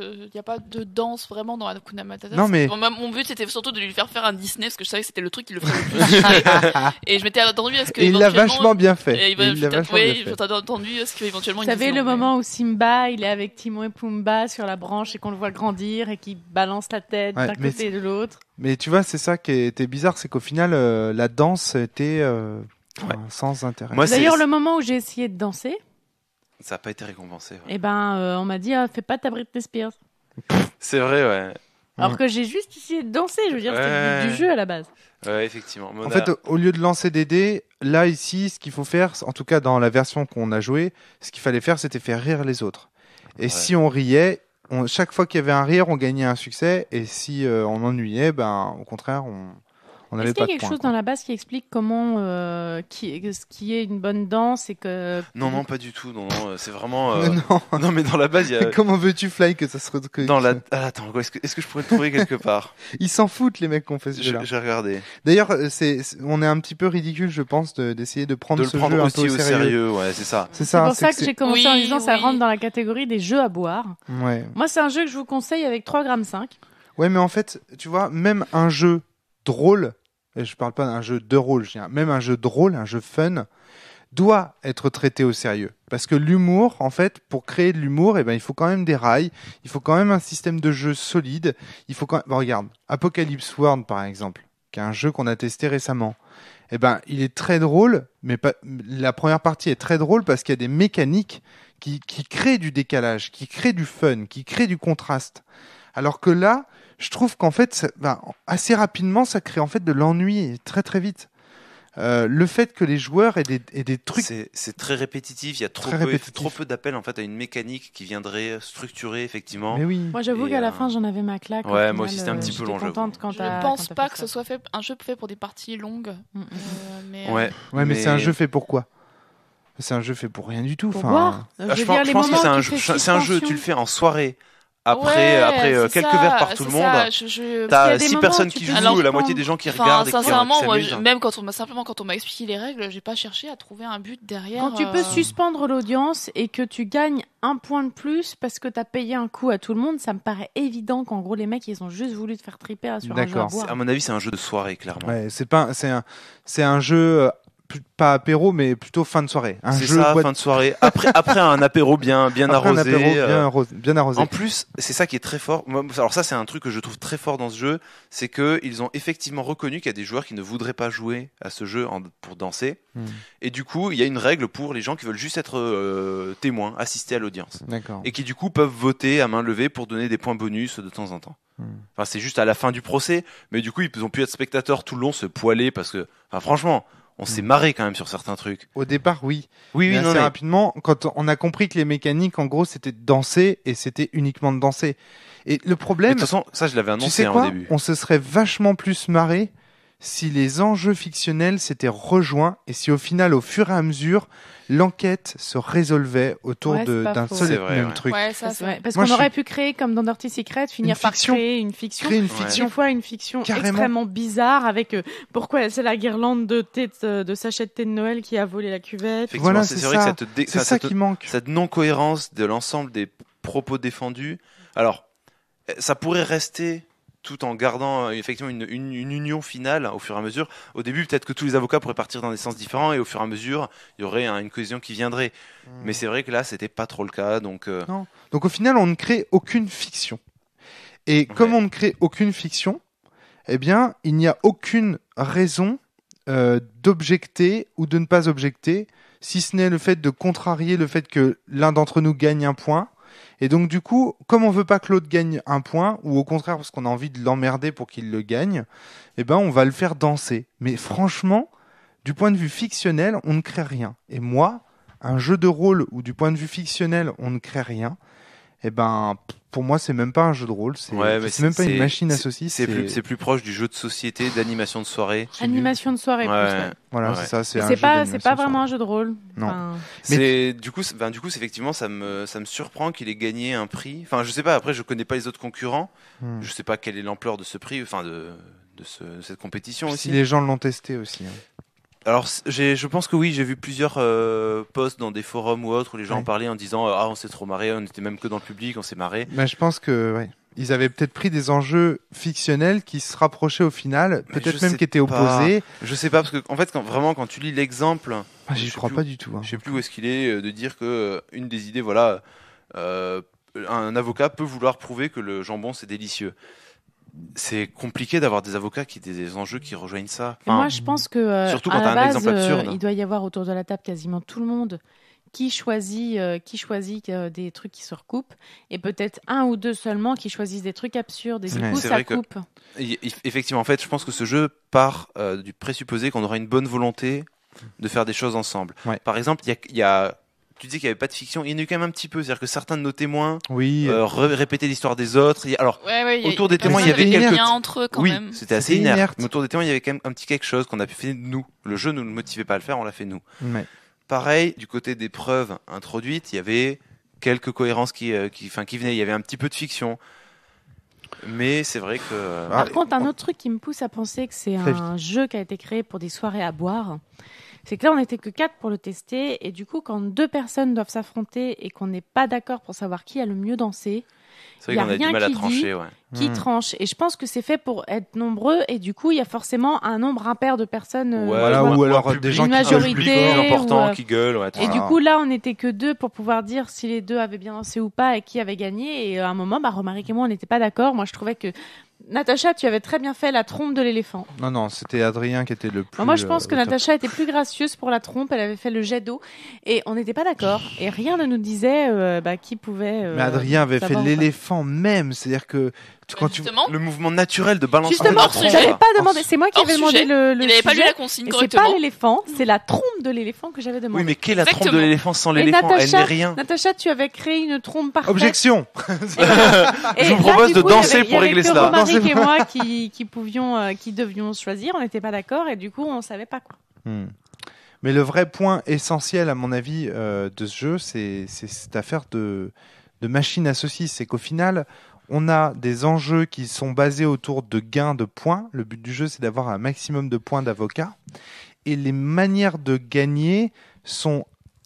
Il n'y a pas de danse vraiment dans Hakuna Matata. Non, mais- Bon, mon but c'était surtout de lui faire faire un Disney parce que je savais que c'était le truc qui le ferait le plus chier. Et je m'étais attendu à ce que. Et il l'a éventuellement- vachement bien fait. Et Il l'a vachement bien oui, fait. je t'ai attendu à ce qu'éventuellement. Vous savez, le moment où Simba, il est avec Timon et Pumba sur la branche et qu'on le voit grandir et qu'il balance la tête Ouais, d'un mais côté et de l'autre. Mais tu vois, c'est ça qui était bizarre, c'est qu'au final, la danse était sans intérêt. Moi, D'ailleurs, le moment où j'ai essayé de danser, ça n'a pas été récompensé. Ouais. eh ben, on m'a dit, fais pas ta Britney Spears. C'est vrai, ouais. Alors que j'ai juste essayé de danser, je veux dire, c'était le Ouais. but du jeu à la base. Ouais, effectivement. En fait, au lieu de lancer des dés, là, ici, ce qu'il faut faire, en tout cas dans la version qu'on a jouée, ce qu'il fallait faire, c'était faire rire les autres. Et Ouais. si on riait, chaque fois qu'il y avait un rire, on gagnait un succès. Et si on ennuyait, ben, au contraire, on n'avait Est-ce qu'il y pas a de quelque points. chose dans la base qui explique comment, ce qui est une bonne danse et que... non, pas du tout. Non, c'est vraiment. Mais non. Non, mais dans la base, il y a. Comment veux-tu, Fly, que ça se que- Dans la. Ah, attends, est-ce que je pourrais le trouver quelque part? Ils s'en foutent, les mecs qu'on fait ce jeu-là. J'ai regardé. D'ailleurs, on est un petit peu ridicule, je pense, d'essayer de prendre De le ce prendre jeu un aussi peu au sérieux, ouais, c'est ça. C'est C'est ça. pour ça que c'est- j'ai commencé en Oui, disant ça oui. rentre dans la catégorie des jeux à boire. Ouais. Moi, c'est un jeu que je vous conseille avec 3,5 g. Ouais, mais en fait, tu vois, même un jeu drôle, et je parle pas d'un jeu de rôle, je dis même un jeu drôle, un jeu fun, doit être traité au sérieux. Parce que l'humour, en fait, pour créer de l'humour, eh ben, il faut quand même des rails, il faut quand même un système de jeu solide, il faut quand même... Bon, regarde, Apocalypse World, par exemple, qui est un jeu qu'on a testé récemment. Eh ben, il est très drôle, mais pas... la première partie est très drôle parce qu'il y a des mécaniques qui créent du décalage, qui créent du fun, qui créent du contraste. Alors que là, je trouve qu'en fait, assez rapidement, ça crée en fait de l'ennui très très vite. Le fait que les joueurs aient des trucs... C'est très répétitif, il y a Très répétitif. trop peu d'appels en fait à une mécanique qui viendrait structurer effectivement. Mais oui. Moi, j'avoue Et, qu'à la fin, j'en avais ma claque. ouais, au moi final, aussi, c'était un petit peu j'étais long, j'avoue. contente quand Je t'as- pense quand t'as pas fait que ça. ce soit fait un jeu fait pour des parties longues. Mm, mm. Mais, Ouais, Ouais, mais c'est un jeu fait pour quoi? C'est un jeu fait pour rien du tout. Pour Enfin, boire. Ah, Je je veux pense, dire, je les pense que moments c'est un où jeu, tu fais c'est un jeu, tu suspension. le fais en soirée après, Ouais, après c'est quelques ça, verres par tout le c'est monde. ça, Parce qu'il y T'as a des 6 moments personnes où tu qui peux jouent, suspendre. la moitié des gens qui Enfin, regardent et qui sincèrement, moi, s'amusent. même quand on m'a expliqué les règles, j'ai pas cherché à trouver un but derrière. Quand tu peux suspendre l'audience et que tu gagnes un point de plus parce que tu as payé un coup à tout le monde, ça me paraît évident qu'en gros, les mecs, ils ont juste voulu te faire triper sur un jeu à D'accord. boire. À mon avis, c'est un jeu de soirée, clairement. ouais, c'est un jeu pas apéro, mais plutôt fin de soirée. C'est ça, fin de soirée. Après un apéro bien Après arrosé. un apéro bien arrosé. En plus, c'est ça qui est très fort. Alors ça, c'est un truc que je trouve très fort dans ce jeu, c'est que ils ont effectivement reconnu qu'il y a des joueurs qui ne voudraient pas jouer à ce jeu pour danser. Et du coup, il y a une règle pour les gens qui veulent juste être témoins, assister à l'audience. D'accord. Et qui du coup peuvent voter à main levée pour donner des points bonus de temps en temps. Enfin, c'est juste à la fin du procès, mais du coup, ils ont pu être spectateurs tout le long, se poiler parce que, enfin, franchement, on s'est marré quand même sur certains trucs. Au départ, oui. Oui, Mais non, assez rapidement, quand on a compris que les mécaniques, en gros, c'était de danser et c'était uniquement de danser. Et le Mais problème, de toute façon, ça, je l'avais tu annoncé sais au quoi début. On se serait vachement plus marré si les enjeux fictionnels s'étaient rejoints et si au final, au fur et à mesure, l'enquête se résolvait autour Ouais, c'est pas d'un faux. seul C'est et vrai, même ouais. truc. Ouais, ça, C'est c'est vrai. Parce Moi, qu'on je aurait suis- pu créer, comme dans Dirty Secret, finir par fiction. créer une fiction. Créer une Ouais. fiction. Des fois, une fiction Carrément. extrêmement bizarre avec pourquoi c'est la guirlande de sachet de thé de Noël qui a volé la cuvette. Effectivement, Voilà, c'est c'est vrai que ça. ça te C'est ça qui manque. cette non-cohérence de l'ensemble des propos défendus. Alors, ça pourrait rester tout en gardant effectivement une union finale au fur et à mesure. Au début, peut-être que tous les avocats pourraient partir dans des sens différents et au fur et à mesure, il y aurait une cohésion qui viendrait. Mais c'est vrai que là, c'était pas trop le cas. Donc, Donc au final, on ne crée aucune fiction. Et comme on ne crée aucune fiction, eh bien, il n'y a aucune raison d'objecter ou de ne pas objecter, si ce n'est le fait de contrarier le fait que l'un d'entre nous gagne un point. Et donc du coup, comme on veut pas que l'autre gagne un point, ou au contraire parce qu'on a envie de l'emmerder pour qu'il le gagne, eh ben on va le faire danser. Mais franchement, du point de vue fictionnel, on ne crée rien. Et moi, un jeu de rôle où du point de vue fictionnel, on ne crée rien, eh ben pour moi, c'est même pas un jeu de rôle, c'est Ouais, mais c'est même pas une machine à c'est- saucisses. c'est plus proche du jeu de société, d'animation de soirée. Animation de soirée. Ouais, plus, ouais. Voilà, Ouais. c'est ça. C'est un jeu pas, c'est d'animation pas vraiment sur- un jeu de rôle. Non. Enfin, C'est du coup, effectivement, ça me surprend qu'il ait gagné un prix. Enfin, je sais pas. Après, je connais pas les autres concurrents. Je sais pas quelle est l'ampleur de ce prix, enfin de cette compétition Si aussi. les gens l'ont testé aussi. Hein. Alors, je pense que oui, j'ai vu plusieurs posts dans des forums ou autres où les gens Ouais. en parlaient en disant ah on s'est trop marré, on était même que dans le public, on s'est marré. Mais je pense que ouais. Ils avaient peut-être pris des enjeux fictionnels qui se rapprochaient au final, Mais peut-être je même sais qui étaient pas. opposés. Je sais pas parce que en fait quand tu lis l'exemple, Ah, j'y je sais crois plus pas du tout. Hein. je sais plus où est-ce qu'il est de dire que une des idées voilà un avocat peut vouloir prouver que le jambon c'est délicieux. C'est compliqué d'avoir des avocats qui aient des enjeux qui rejoignent ça. et moi, je pense que surtout à quand la t'as un base, exemple absurde. il doit y avoir autour de la table quasiment tout le monde qui choisit des trucs qui se recoupent et peut-être un ou deux seulement qui choisissent des trucs absurdes et du Ouais. coup C'est ça vrai que- coupe. Effectivement, en fait, je pense que ce jeu part du présupposé qu'on aura une bonne volonté de faire des choses ensemble. Ouais. Par exemple, il y a tu dis qu'il n'y avait pas de fiction, il y en a eu quand même un petit peu. C'est-à-dire que certains de nos témoins Oui. répétaient l'histoire des autres. Alors, Ouais, autour des témoins, il y avait des quelques- liens entre eux quand oui, même. c'était assez C'était inerte. inerte. Mais autour des témoins, il y avait quand même un petit quelque chose qu'on a pu faire nous. Le jeu ne nous motivait pas à le faire, on l'a fait nous. Ouais. Pareil, du côté des preuves introduites, il y avait quelques cohérences qui venaient. Il y avait un petit peu de fiction. Mais c'est vrai que... Ah, Par contre, un autre truc qui me pousse à penser que c'est Très un jeu qui a été créé pour des soirées à boire, c'est que là, on n'était que 4 pour le tester. Et du coup, quand 2 personnes doivent s'affronter et qu'on n'est pas d'accord pour savoir qui a le mieux dansé, c'est y vrai a qu'on a du rien mal à qui trancher. Ouais. qui tranche. Et je pense que c'est fait pour être nombreux. Et du coup, il y a forcément un nombre impair de personnes. Voilà, ou alors un des gens Une qui gueulent majorité, plus plus fort. important ou, qui gueulent. Ouais, Et Voilà. du coup, là, on n'était que 2 pour pouvoir dire si les 2 avaient bien dansé ou pas et qui avait gagné. Et à un moment, Romaric et moi, on n'était pas d'accord. Moi, je trouvais que Natacha, tu avais très bien fait la trompe de l'éléphant. Non, non, c'était Adrien qui était le plus. Moi, je pense que au top. Natacha était plus gracieuse pour la trompe. Elle avait fait le jet d'eau et on n'était pas d'accord. Et rien ne nous disait qui pouvait. Mais Adrien avait fait savoir ou pas. l'éléphant même, c'est-à-dire que quand tu. Justement, Le mouvement naturel de balancer Justement, hors sujet. j'avais pas demandé. C'est moi qui Hors avais demandé sujet. le il n'avait pas lu sujet. la consigne Et c'est pas correctement. l'éléphant, c'est la trompe de l'éléphant que j'avais demandé. Oui, mais qu'est la trompe de Exactement. l'éléphant sans Et l'éléphant? Elle Natacha- n'est rien. Natacha, tu avais créé une trompe parfaite. Objection. Et Je vous là, propose du de coup, il y danser avait- pour il y avait régler que cela. Romaric Non, c'est et moi qui devions choisir, on n'était pas d'accord et du coup on savait pas quoi. Mais le vrai point essentiel, à mon avis, de ce jeu, c'est cette affaire de machine à saucisses. C'est qu'au final, on a des enjeux qui sont basés autour de gains de points. Le but du jeu, c'est d'avoir un maximum de points d'avocat. Et les manières de gagner sont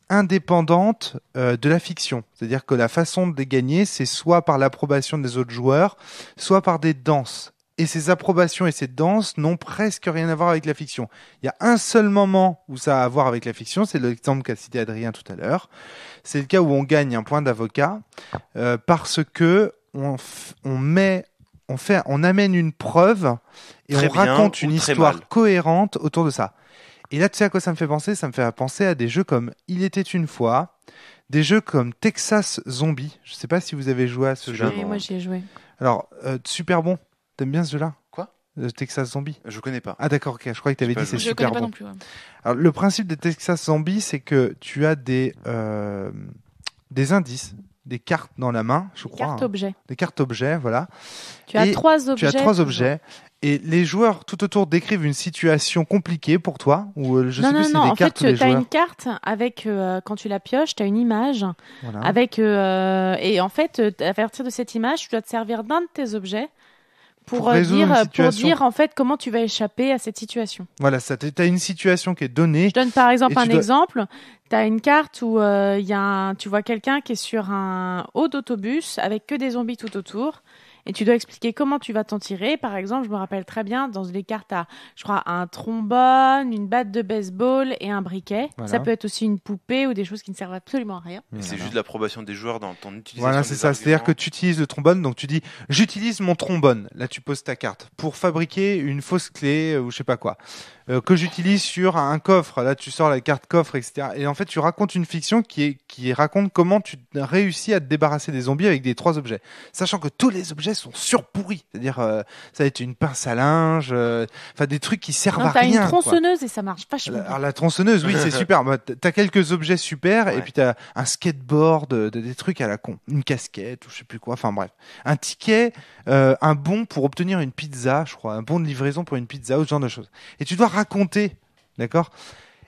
indépendantes de la fiction. C'est-à-dire que la façon de les gagner, c'est soit par l'approbation des autres joueurs, soit par des danses. et ses approbations et ses danses n'ont presque rien à voir avec la fiction. Il y a un seul moment où ça a à voir avec la fiction, c'est l'exemple qu'a cité Adrien tout à l'heure. C'est le cas où on gagne un point d'avocat parce que on amène une preuve et Très on bien raconte ou une très histoire mal. cohérente autour de ça. Et là, tu sais à quoi ça me fait penser ? Ça me fait penser à des jeux comme Il était une fois, des jeux comme Texas Zombie. Je sais pas si vous avez joué à ce jeu. Celui-là, Oui, non. moi j'y ai joué. Alors, super bon. T'aimes bien ce jeu-là ? Quoi ? Texas Zombie. Je connais pas. Ah d'accord, ok. Je croyais que tu avais J'ai dit pas c'est joué. Je connais super pas bon. non plus. Ouais. Alors, le principe de Texas Zombie, c'est que tu as des indices, des cartes dans la main, je crois. Carte hein. objet. Des cartes objets, voilà. Tu as Et 3 objets. Tu as 3 toujours. objets. Et les joueurs tout autour décrivent une situation compliquée pour toi. Ou je sais plus si c'est des En cartes fait, ou des tu as joueurs. une carte avec, quand tu la pioches, tu as une image. Voilà. Avec, et en fait, à partir de cette image, tu dois te servir d'un de tes objets pour résoudre une situation. dire en fait comment tu vas échapper à cette situation. Voilà, tu as une situation qui est donnée. Je donne par exemple Et tu un dois- exemple. Tu as une carte où tu vois quelqu'un qui est sur un haut d'autobus avec que des zombies tout autour. Et tu dois expliquer comment tu vas t'en tirer. Par exemple, je me rappelle très bien, dans les cartes, tu as, je crois, un trombone, une batte de baseball et un briquet. Voilà. Ça peut être aussi une poupée ou des choses qui ne servent absolument à rien. Et c'est Voilà. juste l'approbation des joueurs dans ton utilisation. Voilà, c'est des ça. C'est-à-dire arguments. que tu utilises le trombone, donc tu dis j'utilise mon trombone. Là, tu poses ta carte pour fabriquer une fausse clé ou je sais pas quoi. Que j'utilise sur un coffre. Là, tu sors la carte coffre, etc. Et en fait, tu racontes une fiction qui raconte comment tu réussis à te débarrasser des zombies avec des 3 objets. Sachant que tous les objets sont surpourris. C'est-à-dire, ça va être une pince à linge, enfin des trucs qui servent Non, à t'as rien. une quoi. tronçonneuse et ça marche vachement bien. Alors la tronçonneuse, oui, c'est super. Bah, t'as quelques objets super, et Ouais. puis t'as un skateboard, des trucs à la con, une casquette ou je sais plus quoi. Enfin bref, un ticket, un bon pour obtenir une pizza, je crois, un bon de livraison pour une pizza ou ce genre de choses. Et tu dois raconter, d'accord ?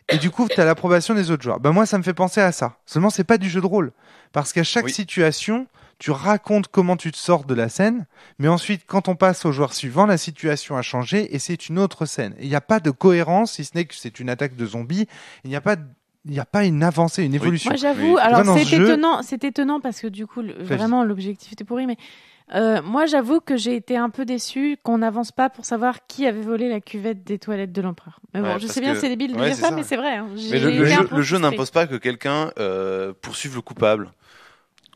Et du coup, t'as l'approbation des autres joueurs. Ben moi, ça me fait penser à ça. Seulement, c'est pas du jeu de rôle, parce qu'à chaque Oui. situation, tu racontes comment tu te sors de la scène, mais ensuite, quand on passe au joueur suivant, la situation a changé et c'est une autre scène. Il n'y a pas de cohérence, si ce n'est que c'est une attaque de zombies. Il n'y a pas une avancée, une évolution. Moi, j'avoue, Oui. alors Dans ce jeu- c'est étonnant parce que du coup, Vas-y. vraiment, l'objectif était pourri, mais moi, j'avoue que j'ai été un peu déçue qu'on n'avance pas pour savoir qui avait volé la cuvette des toilettes de l'empereur. Mais bon, Ouais, je parce sais bien que- que c'est débile de ouais, dire c'est ça, ça. mais c'est vrai. Hein. Mais J'ai le été un peu jeu frustrée. n'impose pas que quelqu'un poursuive le coupable,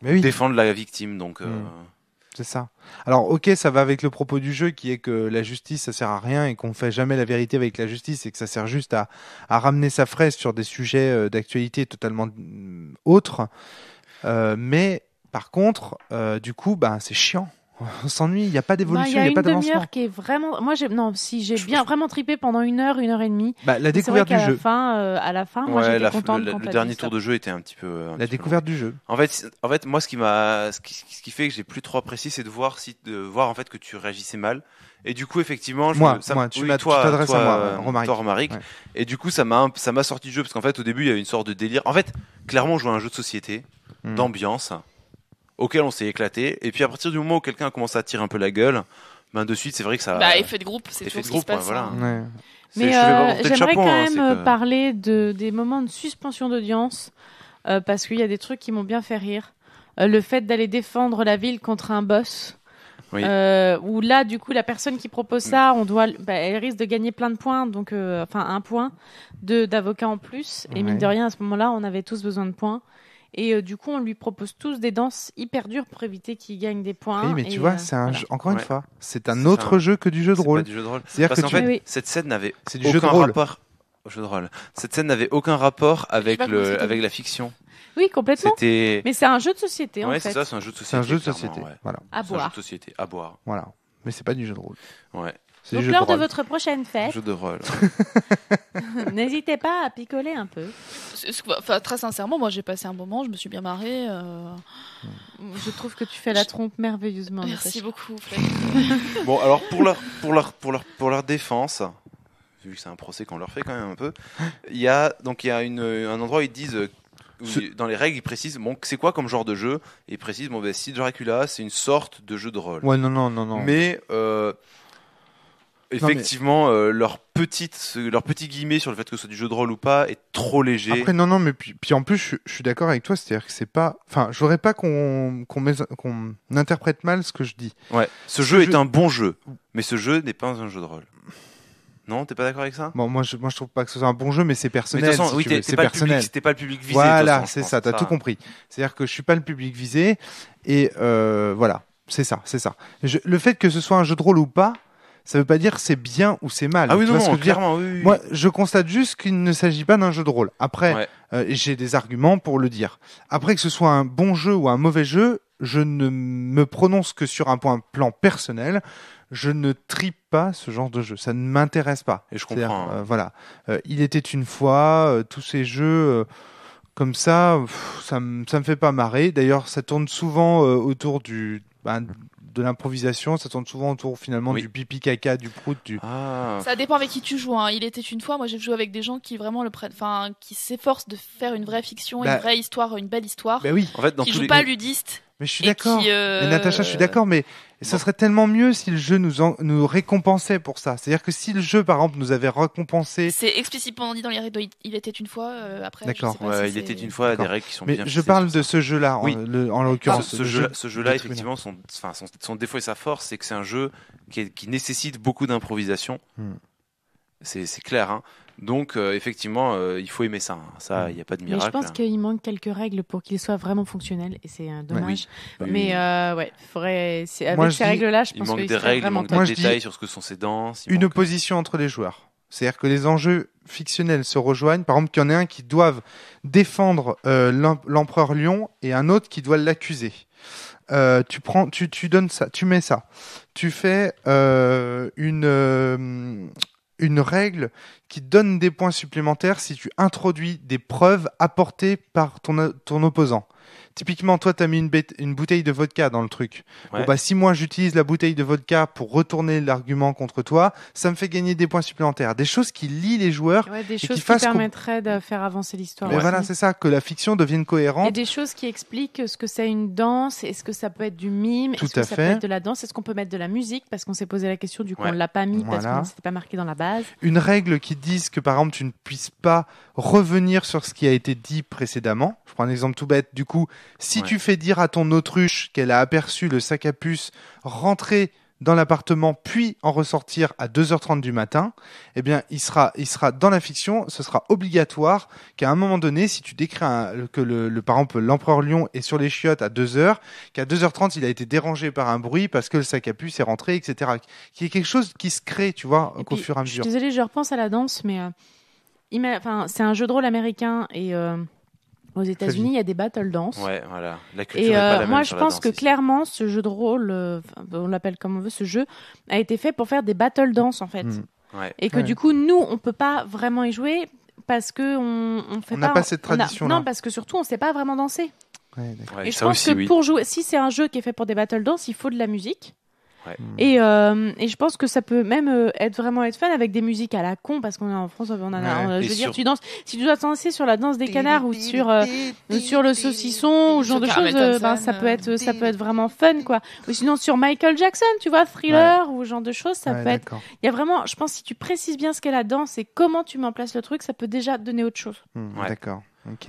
Mais oui, défende la victime. Donc, c'est ça. Alors, ok, ça va avec le propos du jeu qui est que la justice, ça sert à rien et qu'on fait jamais la vérité avec la justice et que ça sert juste à ramener sa fraise sur des sujets d'actualité totalement autres. Mais par contre, du coup, bah, c'est chiant. On s'ennuie, il n'y a pas Bah, il d'évolution, y il a n'y a une pas d'avancement. demi-heure qui est vraiment. Moi, j'ai bien vraiment tripé pendant 1 heure et demie. Bah, la C'est vrai découverte du qu'à jeu. à la fin, moi, ouais, j'étais contente quand le t'as dernier dit tour stop. de jeu était un petit peu. La découverte du jeu. En fait, moi, ce qui fait que j'ai plus trop apprécié, c'est de voir en fait que tu réagissais mal. Et du coup, effectivement, Moi, tu tu t'adresses à moi, Romaric. Toi, Romaric. Ouais. Et du coup, ça m'a sorti du jeu parce qu'en fait, au début, il y avait une sorte de délire. En fait, clairement, on jouait à un jeu de société, d'ambiance, auquel on s'est éclaté. Et puis, à partir du moment où quelqu'un a commencé à tirer un peu la gueule, ben de suite, c'est vrai que ça. Bah, effet de groupe, c'est effet toujours de ce qui se groupe, passe. ouais, voilà. hein. Ouais. Mais je vais pas porter le j'aimerais chapeau, quand hein, même c'est que- parler des moments de suspension d'audience parce qu'il y a des trucs qui m'ont bien fait rire. Le fait d'aller défendre la ville contre un boss. Oui. Où là, du coup, la personne qui propose ça, elle risque de gagner plein de points, donc enfin 1 point d'avocat en plus. Et mine Ouais. de rien, à ce moment-là, on avait tous besoin de points. Et du coup, on lui propose tous des danses hyper dures pour éviter qu'il gagne des points. Oui, mais Et, tu vois, c'est un voilà. jeu, encore une Ouais. fois, c'est un C'est autre un- jeu que du jeu de C'est pas rôle. du jeu de rôle. C'est-à-dire Parce que qu'en tu- fait, Oui. cette scène n'avait C'est du jeu de aucun rôle. rapport. Jeu de rôle. Cette scène n'avait aucun rapport avec pas comment c'était. avec la fiction. Oui, complètement. C'était. Mais c'est un jeu de société, en Ouais, fait. c'est ça, c'est un jeu de société. C'est un jeu de clairement, société. ouais. Voilà. À C'est un jeu boire. de société, à boire. Voilà. Mais c'est pas du jeu de rôle. Ouais. C'est Donc, du jeu lors de rôle. votre prochaine fête, Jeu de rôle. n'hésitez pas à picoler un peu. Enfin, très sincèrement, moi j'ai passé un moment, je me suis bien marrée. Je trouve que tu fais la trompe merveilleusement. Merci Natacha. beaucoup, Fred. Bon, alors pour leur défense, vu que c'est un procès qu'on leur fait quand même un peu, il y a un endroit où ils disent dans les règles ils précisent bon c'est quoi comme genre de jeu et ils précisent bon ben si Dracula c'est une sorte de jeu de rôle. Ouais, non. Mais effectivement, leur petit guillemet sur le fait que ce soit du jeu de rôle ou pas est trop léger. Après, non, mais puis en plus, je suis d'accord avec toi, c'est-à-dire que c'est pas. Enfin, je voudrais pas qu'on interprète mal ce que je dis. Ouais. Ce jeu est un bon jeu, mais ce jeu n'est pas un jeu de rôle. Non, t'es pas d'accord avec ça? Bon, moi, je trouve pas que ce soit un bon jeu, mais c'est Mais de personnel. toute façon, si oui, tu veux, t'es c'est pas personnel. t'es pas le public visé. Voilà, de toute façon, c'est je ça, pense. t'as tout compris. C'est-à-dire que je suis pas le public visé, et voilà, c'est ça. Le fait que ce soit un jeu de rôle ou pas, ça veut pas dire que c'est bien ou c'est mal. Ah oui, Tu non, vois ce que je veux dire clairement, oui. Moi, je constate juste qu'il ne s'agit pas d'un jeu de rôle. Après, Ouais. j'ai des arguments pour le dire. Après, que ce soit un bon jeu ou un mauvais jeu, je ne me prononce que sur un plan personnel. Je ne tripe pas ce genre de jeu. Ça ne m'intéresse pas. Et je C'est-à-dire, comprends. voilà. Il était une fois, tous ces jeux comme ça, ça me fait pas marrer. D'ailleurs, ça tourne souvent autour de l'improvisation. Ça tourne souvent autour finalement Oui. du pipi caca, du prout, du. Ah. Ça dépend avec qui tu joues. Hein. Il était une fois, moi j'ai joué avec des gens qui vraiment le prennent, enfin, qui s'efforcent de faire une vraie fiction, Bah, une vraie histoire, une belle histoire, Ben oui. En fait, dans qui tous jouent les pas ludiste. Mais je suis Et d'accord. qui, Mais Natacha, je suis d'accord, mais ça serait tellement mieux si le jeu nous récompensait pour ça. C'est-à-dire que si le jeu, par exemple, nous avait récompensé. C'est explicitement dit dans les règles. Il était une fois. Après, D'accord. je sais pas si il c'est- était une fois D'accord. des règles qui sont Mais bien je fixées parle sur de ça. ce jeu-là, Oui. en l'occurrence. Ce jeu-là, effectivement, son défaut et sa force, c'est que c'est un jeu qui nécessite beaucoup d'improvisation. C'est clair. Hein. Donc, effectivement, il faut aimer ça. Hein. Ça, il n'y a pas de Mais miracle. je pense qu'il manque quelques règles pour qu'il soit vraiment fonctionnel et c'est dommage. Oui. Mais ouais, faudrait. Avec Moi, je ces dis, règles-là, je Il pense manque qu'il des serait règles, il vraiment manque top. Moi, des je dis détails sur ce que sont ces danses. Une opposition entre les joueurs. C'est-à-dire que les enjeux fictionnels se rejoignent. Par exemple, qu'il y en ait un qui doit défendre l'empereur lion et un autre qui doit l'accuser. Tu donnes ça, tu mets ça. Tu fais une règle qui donne des points supplémentaires si tu introduis des preuves apportées par ton opposant. Typiquement, toi, tu as mis une bouteille de vodka dans le truc. Ouais. Bon, bah, si moi, j'utilise la bouteille de vodka pour retourner l'argument contre toi, ça me fait gagner des points supplémentaires. Des choses qui lient les joueurs. Ouais, des qui choses qui fassent permettraient de faire avancer l'histoire. Mais aussi. voilà, c'est ça, que la fiction devienne Et cohérente. des choses qui expliquent ce que c'est une danse, est-ce que ça peut être du mime, Tout est-ce que à ça fait. peut être de la danse, est-ce qu'on peut mettre de la musique parce qu'on s'est posé la question du coup Ouais. on l'a pas mis parce Voilà. que c'était pas marqué dans la base. Une règle qui dise que, par exemple, tu ne puisses pas revenir sur ce qui a été dit précédemment. Je prends un exemple tout bête. Du coup, si Ouais. tu fais dire à ton autruche qu'elle a aperçu le sac à puce rentrer dans l'appartement puis en ressortir à 2h30 du matin, eh bien, il sera dans la fiction, ce sera obligatoire qu'à un moment donné, si tu décris que par exemple, l'empereur lion est sur les chiottes à 2h, qu'à 2h30, il a été dérangé par un bruit parce que le sac à puce est rentré, etc. Qu'il y ait quelque chose qui se crée, tu vois, Et qu'au puis, fur et à je suis mesure. désolée, je repense à la danse, mais c'est un jeu de rôle américain et aux États-Unis il y a des battle dance. Ouais, voilà. La culture Et n'est pas la même moi, sur je la pense danse que ici. clairement, ce jeu de rôle, on l'appelle comme on veut, ce jeu a été fait pour faire des battle dance en fait. Mm. Ouais. Et que Ouais. du coup, nous, on peut pas vraiment y jouer parce que on fait On n'a pas cette tradition-là. Non, parce que surtout, on sait pas vraiment danser. Ouais, d'accord. Ouais, Et je ça pense aussi, que oui. pour jouer, si c'est un jeu qui est fait pour des battle dance, il faut de la musique. Ouais. Et je pense que ça peut même être fun avec des musiques à la con parce qu'on est en France, on en a. Ouais. Je Et veux dire, sur- tu danses, si tu dois danser sur la danse des canards ou sur le saucisson ou ce genre Sur de Carmen choses, Thompson, ça peut être vraiment fun quoi. Ou sinon sur Michael Jackson, tu vois, Thriller ou ce genre de choses, ça Ouais, peut être. d'accord. Il y a vraiment, je pense, si tu précises bien ce qu'est la danse et comment tu mets en place le truc, ça peut déjà donner autre chose. Ouais. D'accord. Ok.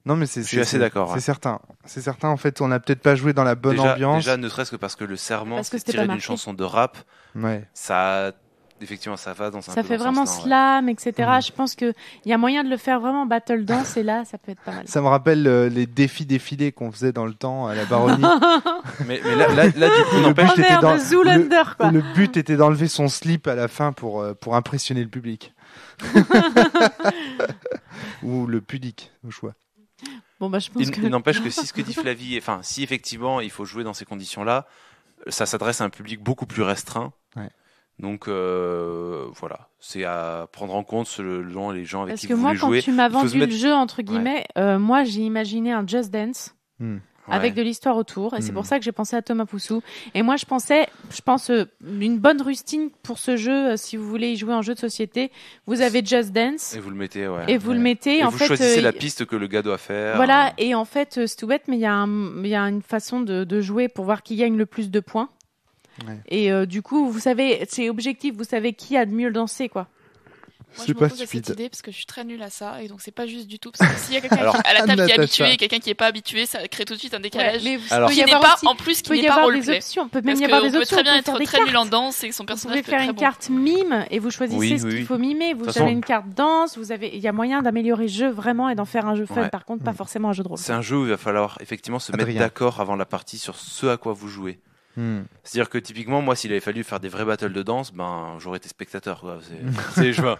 Non, mais Je suis assez d'accord, C'est ouais. certain. C'est certain. En fait, on n'a peut-être pas joué dans la bonne ambiance. Déjà, ne serait-ce que parce que le serment, Parce que c'est c'était tiré pas d'une marqué. chanson de rap. Ouais. Ça, effectivement, ça va dans un Ça peu fait dans ce vraiment sens-là, ouais. slam, etc. Mm. Je pense qu'il y a moyen de le faire vraiment battle dance et là, ça peut être pas mal. Ça me rappelle les défis défilés qu'on faisait dans le temps à la baronnie. Mais là, du coup, Le n'empêche. Oh but était merde, dans- Zoolander quoi. Le but était d'enlever son slip à la fin pour impressionner le public. Ou le pudique, au choix. Bon bah je pense que. Il n'empêche que si ce que dit Flavie, enfin, si effectivement il faut jouer dans ces conditions-là, ça s'adresse à un public beaucoup plus restreint. Ouais. Donc voilà, c'est à prendre en compte selon les gens avec Parce qui que vous moi, voulez quand jouer. tu m'as Il faut se vendu mettre- le jeu entre guillemets, moi j'ai imaginé un Just Dance. Avec de l'histoire autour, et c'est pour ça que j'ai pensé à Thomas Poussou. Et moi, je pense une bonne rustine pour ce jeu. Si vous voulez y jouer en jeu de société, vous avez Just Dance Et vous le mettez, ouais. et vous le mettez. Et en vous fait, choisissez la piste que le gars doit faire. voilà. Et en fait, c'est tout bête, mais il y a une façon de jouer pour voir qui gagne le plus de points. Ouais. Et du coup, vous savez, c'est objectif, vous savez qui a le mieux dansé, quoi. Moi, C'est je pas m'oppose à cette stupide. idée parce que je suis très nulle à ça et donc c'est pas juste du tout. Parce que s'il y a quelqu'un Alors, à la table qui est Natacha. habitué et quelqu'un qui est pas habitué, ça crée tout de suite un décalage. mais Alors, qui n'est pas, en plus, il qui peut n'est y pas avoir des roleplay. options, peut même Parce y avoir qu'on des peut options. très bien on peut faire être des très cartes. nul en danse et que son Vous personnage pouvez peut faire être une très bon. carte mime et vous choisissez Oui, ce oui, qu'il oui. faut mimer. Vous De toute avez façon- une carte danse. Il y a moyen d'améliorer le jeu vraiment et d'en faire un jeu fun. Ouais. Par contre, pas forcément un jeu de rôle. C'est un jeu où il va falloir effectivement se mettre Adrien. d'accord avant la partie sur ce à quoi vous jouez. C'est-à-dire que typiquement, moi, s'il avait fallu faire des vrais battles de danse, ben, j'aurais été spectateur. Quoi. Déjà,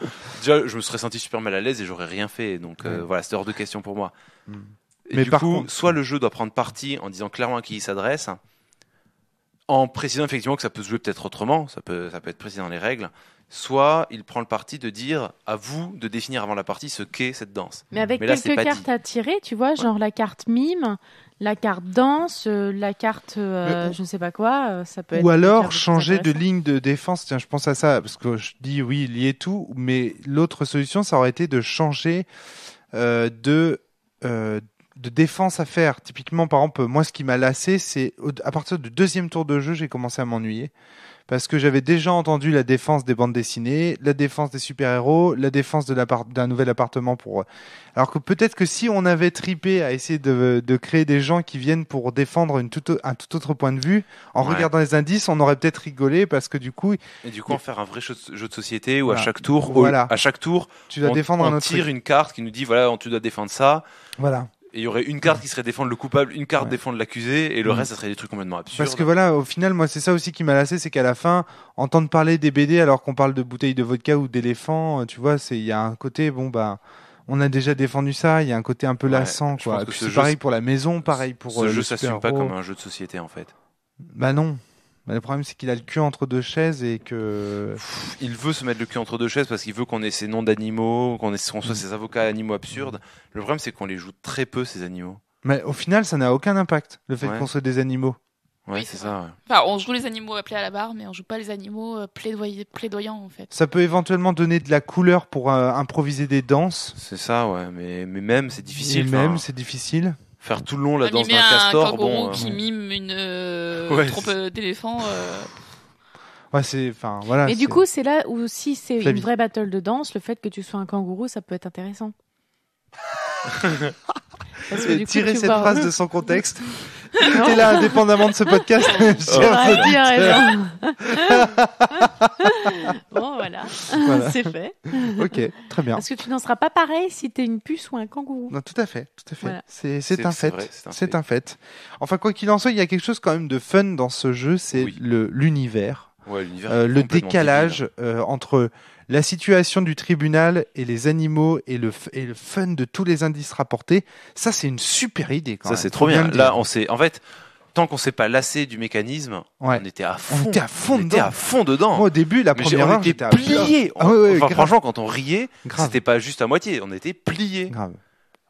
je me serais senti super mal à l'aise et j'aurais rien fait. Donc voilà, c'était hors de question pour moi. Et Mais du par coup, contre- soit le jeu doit prendre parti en disant clairement à qui il s'adresse, en précisant effectivement que ça peut se jouer peut-être autrement, ça peut être précisé dans les règles, soit il prend le parti de dire à vous de définir avant la partie ce qu'est cette danse. Mais avec Mais là, c'est quelques pas cartes dit. à tirer, tu vois, genre la carte mime, la carte danse, la carte je ne sais pas quoi, ça peut être. Ou des alors cartes changer de intéressantes. ligne de défense. Tiens, je pense à ça parce que je dis oui, lier tout, mais l'autre solution, ça aurait été de changer de défense à faire. Typiquement, par exemple, moi, ce qui m'a lassé, c'est à partir du deuxième tour de jeu, j'ai commencé à m'ennuyer. Parce que j'avais déjà entendu la défense des bandes dessinées, la défense des super-héros, la défense d'un nouvel appartement pour. Alors que peut-être que si on avait tripé à essayer de créer des gens qui viennent pour défendre un tout autre point de vue, en Ouais. regardant les indices, on aurait peut-être rigolé parce que du coup, Et du coup, en faire un vrai jeu de société où Voilà. à chaque tour, Voilà. à chaque tour, tu dois on, défendre on un autre tire truc. une carte qui nous dit voilà, tu dois défendre ça. Voilà. Et il y aurait une carte qui serait défendre le coupable, une carte Ouais. défendre l'accusé, et le Mm. reste, ça serait des trucs complètement absurdes. Parce que voilà, au final, moi, c'est ça aussi qui m'a lassé, c'est qu'à la fin, entendre parler des BD alors qu'on parle de bouteilles de vodka ou d'éléphants, tu vois, il y a un côté, bon, bah, on a déjà défendu ça, il y a un côté un peu Ouais, lassant, je quoi. pense Et que puis ce c'est jeu, pareil pour la maison, pareil pour ce le jeu s'assume pas super-héros. comme un jeu de société en fait. Bah non. Bah, le problème, c'est qu'il a le cul entre deux chaises et que. Il veut se mettre le cul entre deux chaises parce qu'il veut qu'on ait ses noms d'animaux, qu'on soit ses avocats animaux absurdes. Le problème, c'est qu'on les joue très peu, ces animaux. Mais au final, ça n'a aucun impact, le fait Ouais. qu'on soit des animaux. Ouais, Oui, c'est c'est ça. Ouais. Enfin, on joue les animaux appelés à la barre, mais on joue pas les animaux plaidoyants en fait. Ça peut éventuellement donner de la couleur pour improviser des danses. C'est ça, ouais. Mais même, c'est Et difficile. même, Enfin, c'est difficile. faire tout le long la danse Mimer d'un un castor, kangourou bon. qui mime une Ouais, trompe d'éléphant. Ouais, c'est. Enfin, voilà. Et du c'est- coup, c'est là où si c'est Flavie. une vraie battle de danse, le fait que tu sois un kangourou, ça peut être intéressant. Parce que du coup, tirer tu cette vois- phrase de son contexte. T'es là, indépendamment de ce podcast. C'est vrai, tu as raison. Bon, voilà, Voilà. c'est fait. Ok, très bien. Parce que tu n'en seras pas pareil si t'es une puce ou un kangourou. Non, tout à fait, tout à fait. Voilà. C'est un c'est fait. vrai, c'est un C'est fait. un fait. Enfin, quoi qu'il en soit, il y a quelque chose quand même de fun dans ce jeu, c'est Oui. l'univers. Ouais, l'univers est Le complètement décalage entre la situation du tribunal et les animaux et le fun de tous les indices rapportés, ça c'est une super idée quand Ça, même. c'est Faut trop bien. le dire. Là, en fait, tant qu'on s'est pas lassé du mécanisme, Ouais. on était à fond. On était à fond On était dedans. à fond dedans. Moi au début, la Mais première on heure, était j'étais à pliés. Ah ouais, Enfin, grave. franchement, quand on riait, Grave. c'était pas juste à moitié. On était pliés. Grave.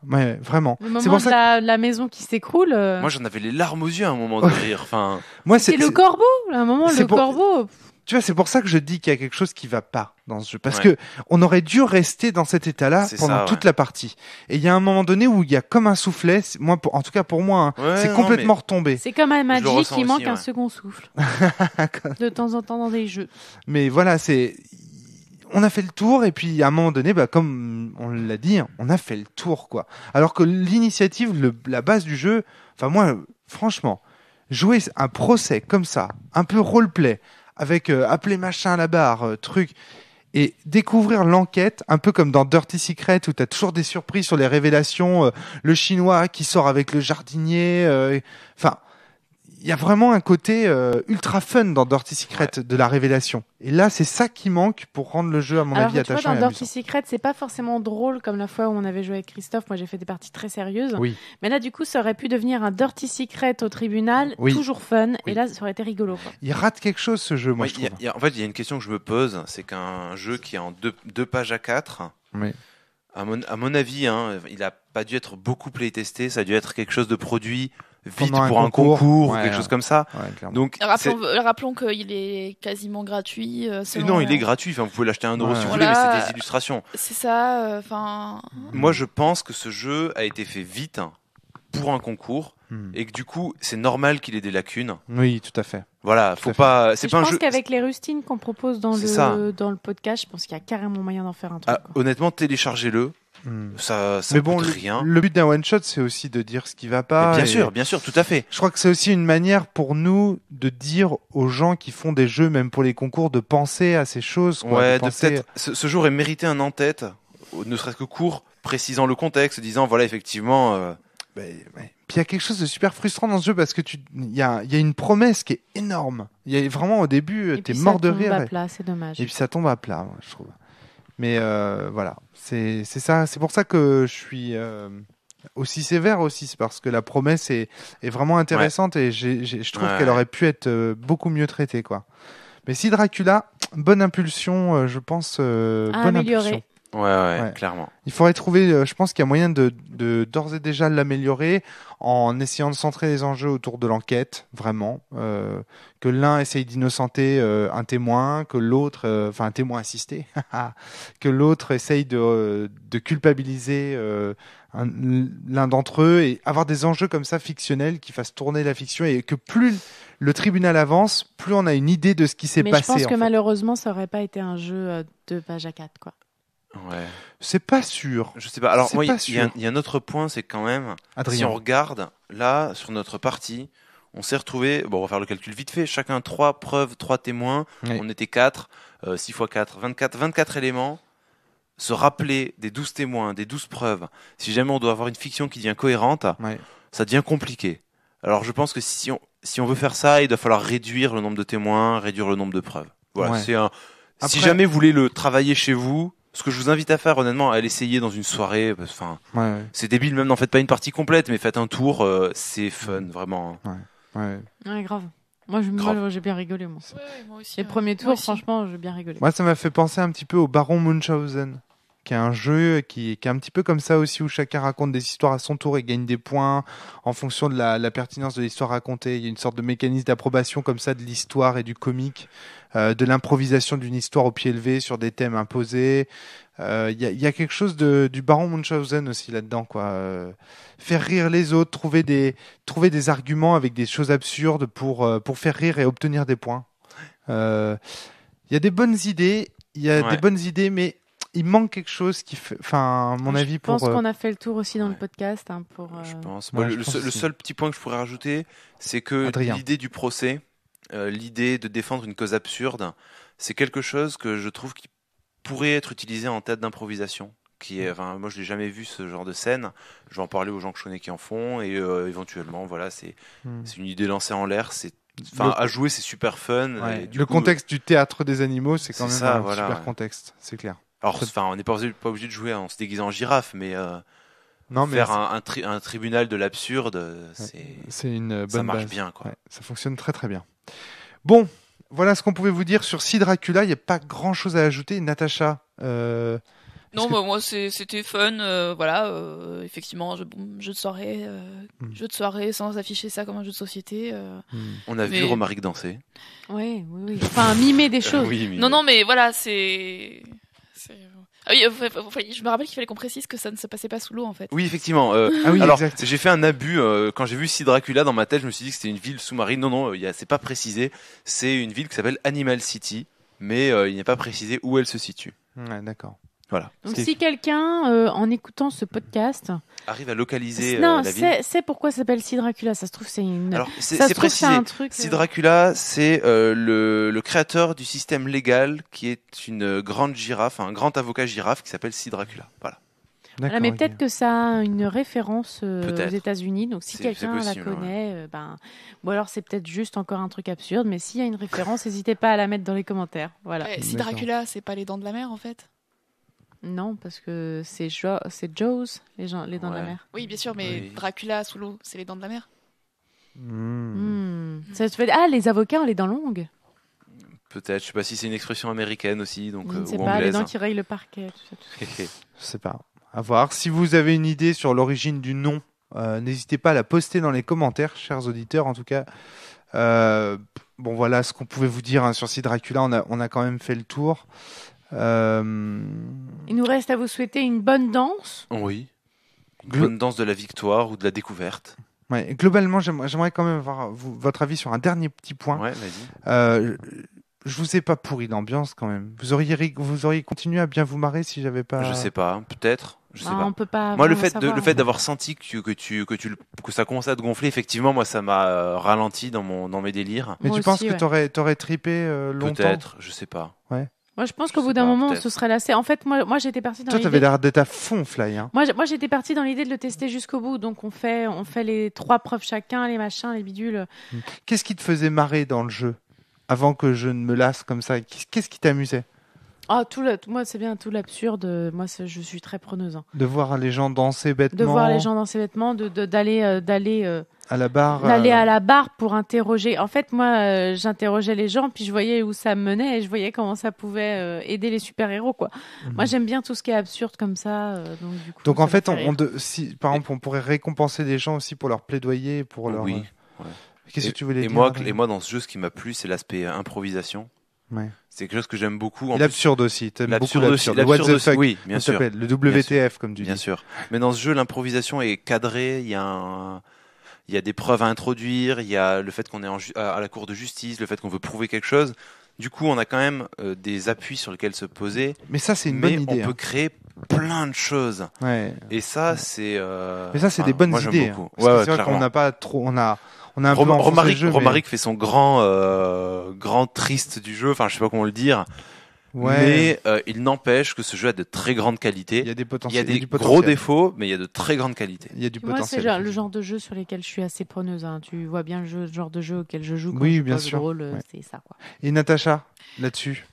Ouais, vraiment. Le C'est moment pour de ça. la maison qui s'écroule, Moi, j'en avais les larmes aux yeux à un moment de rire. Enfin, Moi, c'est le corbeau. À un moment, c'est le pour- corbeau. Tu vois, c'est pour ça que je dis qu'il y a quelque chose qui va pas dans ce jeu. Parce Ouais. que on aurait dû rester dans cet état-là C'est pendant ça, toute ouais. la partie. Et il y a un moment donné où il y a comme un soufflet. Moi, en tout cas pour moi, hein, Ouais, c'est non, complètement retombé. C'est comme un le Magic ressens qui manque aussi, un ouais. second souffle. De temps en temps dans des jeux. Mais voilà, on a fait le tour et puis à un moment donné, bah, comme on l'a dit, on a fait le tour, quoi. Alors que l'initiative, la base du jeu, enfin moi, franchement, jouer un procès comme ça, un peu roleplay, avec appeler machin à la barre, truc, et découvrir l'enquête, un peu comme dans Dirty Secret, où tu as toujours des surprises sur les révélations, le chinois qui sort avec le jardinier, enfin... Il y a vraiment un côté ultra fun dans Dirty Secret de la révélation. Et là, c'est ça qui manque pour rendre le jeu, à mon Alors avis, que tu vois, attachant dans et Dirty amusant. Secret, c'est pas forcément drôle comme la fois où on avait joué avec Christophe. Moi, j'ai fait des parties très sérieuses. Oui. Mais là, du coup, ça aurait pu devenir un Dirty Secret au tribunal, Oui. toujours fun. Oui. Et là, ça aurait été rigolo. Quoi. Il rate quelque chose, ce jeu, moi, moi, je trouve. en fait, il y a une question que je me pose, c'est qu'un jeu qui est en deux pages à 4, Oui. à mon avis, hein, il a pas dû être beaucoup playtesté. Ça a dû être quelque chose de produit vite Pendant un pour un concours ou ouais, quelque chose comme ça. Ouais, clairement. Donc, Rappelons qu'il est quasiment gratuit. Et selon- non, il est gratuit. Enfin, vous pouvez l'acheter à 1 euro Ouais. si vous voulez, Voilà. mais c'est des illustrations. C'est ça. Enfin. Moi, je pense que ce jeu a été fait vite pour un concours et que du coup, c'est normal qu'il ait des lacunes. Oui, tout à fait. Voilà, Tout faut à fait. pas. C'est Je pas un pense jeu. qu'avec les rustines qu'on propose dans C'est ça. le podcast, je pense qu'il y a carrément moyen d'en faire un truc. Ah, quoi. honnêtement, téléchargez-le. Hmm. Ça Mais bon, coûte rien. le but d'un one shot, c'est aussi de dire ce qui va pas. Mais et bien sûr, tout à fait. Je crois que c'est aussi une manière pour nous de dire aux gens qui font des jeux, même pour les concours, de penser à ces choses. Quoi, Ouais, de penser... peut-être. Ce jour est mérité un en-tête, ne serait-ce que court, précisant le contexte, disant voilà, effectivement. Ouais. Puis il y a quelque chose de super frustrant dans ce jeu parce que il y a une promesse qui est énorme. Il y a vraiment au début, Et t'es puis mort de ça tombe rire. à plat, c'est dommage. Et puis ça tombe à plat, moi, je trouve. Mais voilà, c'est ça. C'est pour ça que je suis aussi sévère aussi, c'est parce que la promesse est vraiment intéressante et je trouve Ouais. qu'elle aurait pu être beaucoup mieux traitée, quoi. Mais si Dracula, bonne impulsion, je pense. Bonne améliorer. impulsion. Ouais, clairement. Il faudrait trouver, je pense qu'il y a moyen de d'ores et déjà l'améliorer en essayant de centrer les enjeux autour de l'enquête, vraiment. Que l'un essaye d'innocenter un témoin, que l'autre, enfin un témoin assisté, que l'autre essaye de culpabiliser l'un d'entre eux et avoir des enjeux comme ça fictionnels qui fassent tourner la fiction et que plus le tribunal avance, plus on a une idée de ce qui s'est Mais passé. je pense en que fait. malheureusement, ça aurait pas été un jeu de page à 4, quoi. Ouais. C'est pas sûr. Je sais pas. Alors, C'est moi, pas il y a sûr. un autre point, c'est quand même, si Adrien. on regarde, là, sur notre partie, on s'est retrouvé, bon, on va faire le calcul vite fait, chacun 3 preuves, 3 témoins, Oui. on était 4, 6 x 4, 24 éléments, se rappeler des 12 témoins, des 12 preuves, si jamais on doit avoir une fiction qui devient cohérente, Ouais. ça devient compliqué. Alors, je pense que si on veut faire ça, il va falloir réduire le nombre de témoins, réduire le nombre de preuves. Voilà, Ouais. c'est un... Si Après- jamais vous voulez le travailler chez vous, ce que je vous invite à faire, honnêtement, à l'essayer dans une soirée, enfin, Ouais, c'est débile, même n'en faites pas une partie complète, mais faites un tour, c'est fun, vraiment. ouais. Ouais, grave. Moi, Grave. j'ai bien rigolé, moi. Ouais, moi aussi. Les premiers Moi tours, aussi. franchement, j'ai bien rigolé. Moi, ça m'a fait penser un petit peu au Baron Munchausen, qui est un jeu qui est un petit peu comme ça aussi, où chacun raconte des histoires à son tour et gagne des points en fonction de la pertinence de l'histoire racontée. Il y a une sorte de mécanisme d'approbation comme ça de l'histoire et du comique, de l'improvisation d'une histoire au pied levé sur des thèmes imposés. Il y a quelque chose du Baron Munchausen aussi là-dedans, quoi. Faire rire les autres, trouver des arguments avec des choses absurdes pour faire rire et obtenir des points. Il y a des bonnes idées, mais il manque quelque chose qui fait, enfin, à mon avis, Je pense pour. qu'on a fait le tour aussi dans le ouais. podcast. Hein, pour, Je pense. ouais, Moi, je le, pense seul, le aussi. seul petit point que je pourrais rajouter, c'est que Adrien. l'idée du procès, l'idée de défendre une cause absurde, c'est quelque chose que je trouve qui pourrait être utilisé en théâtre d'improvisation. Enfin, moi, je l'ai jamais vu ce genre de scène. Je vais en parler aux gens que je connais qui en font et éventuellement, voilà, c'est une idée lancée en l'air. Enfin, à jouer, c'est super fun. Ouais. Et du Le coup, contexte du théâtre des animaux, c'est quand c'est même ça, un voilà, super ouais. contexte, c'est clair. Alors, enfin, on n'est pas obligé de jouer en se déguisant en girafe, mais Non, mais faire un tribunal de l'absurde, c'est une bonne ça marche base. bien, quoi. Ouais, ça fonctionne très très bien. Bon, voilà ce qu'on pouvait vous dire sur Si Dracula. Il n'y a pas grand chose à ajouter. Natacha, Non, Est-ce que- bah, moi c'était fun, voilà, effectivement, jeu de soirée sans afficher ça comme un jeu de société. On a vu Mais- Romaric danser. Oui. Enfin, mimer des choses. Oui, mais- Non, mais voilà, Ah oui, je me rappelle qu'il fallait qu'on précise que ça ne se passait pas sous l'eau en fait. Oui, effectivement. Ah oui, alors, exact. j'ai fait un abus. Quand j'ai vu Si Dracula dans ma tête, je me suis dit que c'était une ville sous-marine. Non, c'est pas précisé. C'est une ville qui s'appelle Animal City, mais il n'est pas précisé où elle se situe. Ouais, d'accord. Voilà. Donc, C'est- si quelqu'un, en écoutant ce podcast, Arrive à localiser non, la ville. c'est pourquoi ça s'appelle Si Dracula. Ça se trouve, c'est une. Alors, ça c'est se trouve, c'est précisé. un truc. Si Dracula, c'est le créateur du système légal qui est une grande girafe, un grand avocat girafe qui s'appelle Si Dracula. Voilà. Voilà, mais ok. peut-être que ça a une référence aux Peut-être. États-Unis. Donc, si C'est quelqu'un la possible, connaît, ou alors c'est peut-être juste encore un truc absurde. Mais s'il y a une référence, n'hésitez pas à la mettre dans les commentaires. Voilà. Ouais, si D'accord. Dracula, c'est pas les dents de la mer en fait. Non, parce que c'est Jaws, les dents de la Ouais. mer. Oui, bien sûr, mais Oui. Dracula sous l'eau, c'est les dents de la mer. Ça se fait. Ah, les avocats ont les dents longues. Peut-être. Je sais pas si c'est une expression américaine aussi, donc Je ne sais ou pas, les anglaise. dents qui règlent le parquet. Tout ça. Je sais pas. À voir. Si vous avez une idée sur l'origine du nom, n'hésitez pas à la poster dans les commentaires, chers auditeurs. En tout cas, bon, voilà ce qu'on pouvait vous dire hein, sur Si Dracula. On a quand même fait le tour. Il nous reste à vous souhaiter une bonne danse. Oui. Une bonne danse de la victoire ou de la découverte. Ouais, globalement, j'aimerais quand même avoir votre avis sur un dernier petit point. Ouais, vas-y. Je vous ai pas pourri l'ambiance quand même. Vous auriez continué à bien vous marrer si j'avais pas. Je sais pas, peut-être. Je sais Ah, pas. on peut pas. Moi, le vraiment fait savoir. d'avoir senti que ça commençait à te gonfler, effectivement, moi, ça m'a ralenti dans mes délires. Mais Moi tu penses aussi, que ouais. t'aurais tripé longtemps? Peut-être, je sais pas. Moi, je pense Je qu'au sais bout d'un pas, moment, on peut-être. se serait lassé. En fait, moi, j'étais partie dans Toi, t'avais l'idée. l'air d'être à fond, Fly. Hein. Moi, j'étais partie dans l'idée de le tester jusqu'au bout. Donc, on fait les 3 preuves chacun, les machins, les bidules. Qu'est-ce qui te faisait marrer dans le jeu avant que je ne me lasse comme ça? Qu'est-ce qui t'amusait? Ah, moi, c'est bien tout l'absurde. Moi, je suis très preneuse. Hein. De voir les gens danser bêtement De voir les gens dans ces vêtements, d'aller à la barre. à la barre pour interroger. En fait, moi, j'interrogeais les gens, puis je voyais où ça me menait et je voyais comment ça pouvait aider les super-héros, quoi. Moi, j'aime bien tout ce qui est absurde comme ça. Donc, du coup, Donc ça en me fait, fait rire. si par exemple, on pourrait récompenser les gens aussi pour leur plaidoyer, pour leur. Oui. Qu'est-ce que tu voulais Et dire? moi, Adrien et moi, dans ce jeu, ce qui m'a plu, c'est l'aspect improvisation. Ouais. C'est quelque chose que j'aime beaucoup. Et l'absurde aussi. T'aimes beaucoup l'absurde l'absurde. Le what the aussi. fuck. Oui, bien Ça sûr. s'appelle le WTF comme tu Bien dis. sûr. Mais dans ce jeu, l'improvisation est cadrée. Il y a des preuves à introduire. Il y a le fait qu'on est à la cour de justice, le fait qu'on veut prouver quelque chose. Du coup, on a quand même des appuis sur lesquels se poser. Mais ça, c'est une Mais bonne idée. on peut créer plein de choses. Ouais. Et ça, c'est. Mais ça, c'est des bonnes moi, j'aime idées. beaucoup. Hein. Parce que c'est vrai clairement. qu'on n'a pas trop. On a un peu enfoncé le jeu, mais- Romaric fait son grand triste du jeu. Enfin, je sais pas comment le dire. Ouais. Mais il n'empêche que ce jeu a de très grandes qualités. Il y a des Il y potentiels. a des du gros potentiel. défauts, mais il y a de très grandes qualités. Il y a du Puis moi, c'est potentiel. le genre de jeu sur lesquels je suis assez preneuse. Hein. Tu vois bien le genre de jeu auquel je joue quand Oui, je joue bien pas au jeu sûr. de rôle, Ouais. c'est ça, quoi. Et Natacha, là-dessus.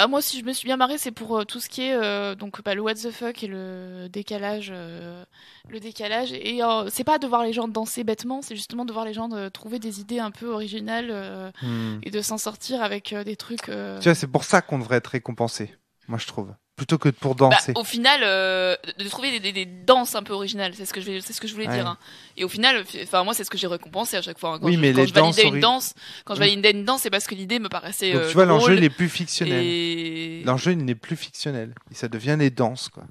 Moi, si je me suis bien marrée, c'est pour tout ce qui est le what the fuck et le décalage. Et c'est pas de voir les gens danser bêtement, c'est justement de voir les gens trouver des idées un peu originales et de s'en sortir avec des trucs. Tu vois, c'est pour ça qu'on devrait être récompensé. Moi, je trouve. Plutôt que pour danser. Au final, de trouver des danses un peu originales, c'est ce que je voulais Ouais. dire. Hein. Et au final, moi, c'est ce que j'ai récompensé à chaque fois. Hein. Oui, mais les je validais danses une danse, quand je validais une danse, c'est parce que l'idée me paraissait Donc tu vois, drôle l'enjeu, il est plus fictionnel. et L'enjeu, il n'est plus fictionnel. Et ça devient les danses, quoi.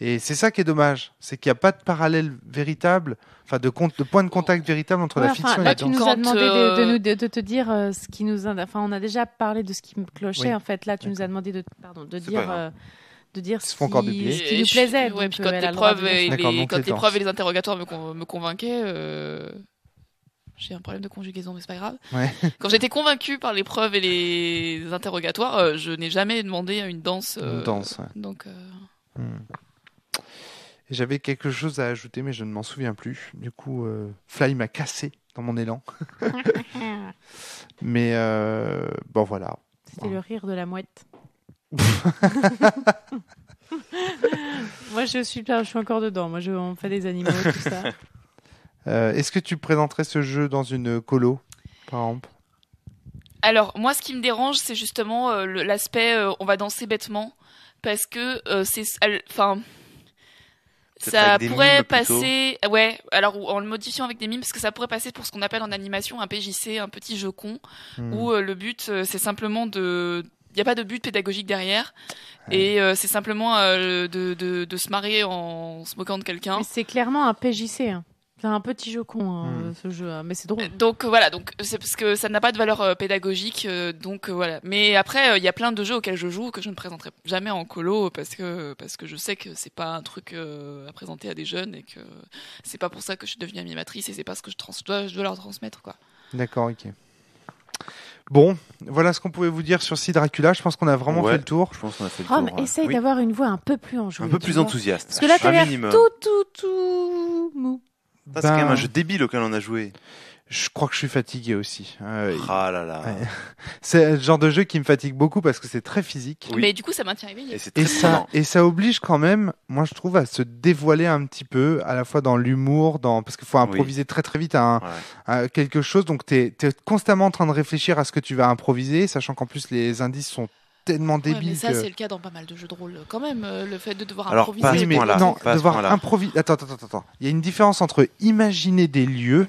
Et c'est ça qui est dommage. C'est qu'il n'y a pas de parallèle véritable, enfin de point de contact véritable entre la Ouais, fiction et là, la tu danse. nous as Quand, demandé de te dire ce qui nous. Enfin, on a déjà parlé de ce qui me clochait. Oui. En fait, là, tu nous as demandé de C'est dire. pas grave. De dire Ils se ce font encore qui, oublier. ce qui nous plaisait. Ouais, donc, puis quand elle les a le droit preuves de dire. D'accord, donc les danses. et les interrogatoires me convainquaient. J'ai un problème de conjugaison, mais c'est pas grave. Ouais. Quand j'étais convaincue par les preuves et les interrogatoires, je n'ai jamais demandé une danse. Une danse, ouais. Donc, Et j'avais quelque chose à ajouter, mais je ne m'en souviens plus. Du coup, Fly m'a cassé dans mon élan. Mais bon, voilà. C'était le rire de la mouette. Moi, je suis encore dedans. Moi, on fait des animaux, tout ça. Est-ce que tu présenterais ce jeu dans une colo, par exemple? alors, moi, ce qui me dérange, c'est justement l'aspect on va danser bêtement. Parce que Peut-être ça avec des pourrait mimes, plutôt. passer. Ouais, alors en le modifiant avec des mimes, parce que ça pourrait passer pour ce qu'on appelle en animation un PJC, un petit jeu con, où le but, c'est simplement de. Il n'y a pas de but pédagogique derrière. Ouais. Et c'est simplement de se marrer en se moquant de quelqu'un. Mais c'est clairement un PJC. Hein. C'est un petit jeu con, hein, ce jeu. Hein. Mais c'est drôle. Donc voilà, donc c'est parce que ça n'a pas de valeur pédagogique, donc voilà. Mais après, il y a plein de jeux auxquels je joue que je ne présenterai jamais en colo parce que je sais que c'est pas un truc à présenter à des jeunes et que c'est pas pour ça que je suis devenue animatrice et c'est pas ce que je dois leur transmettre, quoi. D'accord, ok. Bon, voilà ce qu'on pouvait vous dire sur Si Dracula. Je pense qu'on a vraiment Ouais. fait le tour. Je pense qu'on a fait le Rome, tour. Ouais. essaye Oui. d'avoir une voix un peu plus enjouée. Un peu tu plus vois. enthousiaste. Parce que là, t'as Un l'air minimum. tout mou. Ça, c'est quand même Ben, un jeu débile auquel on a joué. Je crois que je suis fatigué aussi. Ah là là. Ouais. C'est le genre de jeu qui me fatigue beaucoup parce que c'est très physique. Oui. Mais du coup, ça maintient éveillé. Et c'est très prenant. Et ça oblige quand même, moi je trouve, à se dévoiler un petit peu, à la fois dans l'humour, parce qu'il faut improviser très très vite Ouais. à quelque chose. Donc tu es constamment en train de réfléchir à ce que tu vas improviser, sachant qu'en plus les indices sont tellement Ouais, débiles mais ça, que... c'est le cas dans pas mal de jeux de rôle. Quand même, le fait de devoir Alors, improviser. pas à ce Oui, mais point-là, non, pas à ce devoir point-là. improviser. Attends. Il y a une différence entre imaginer des lieux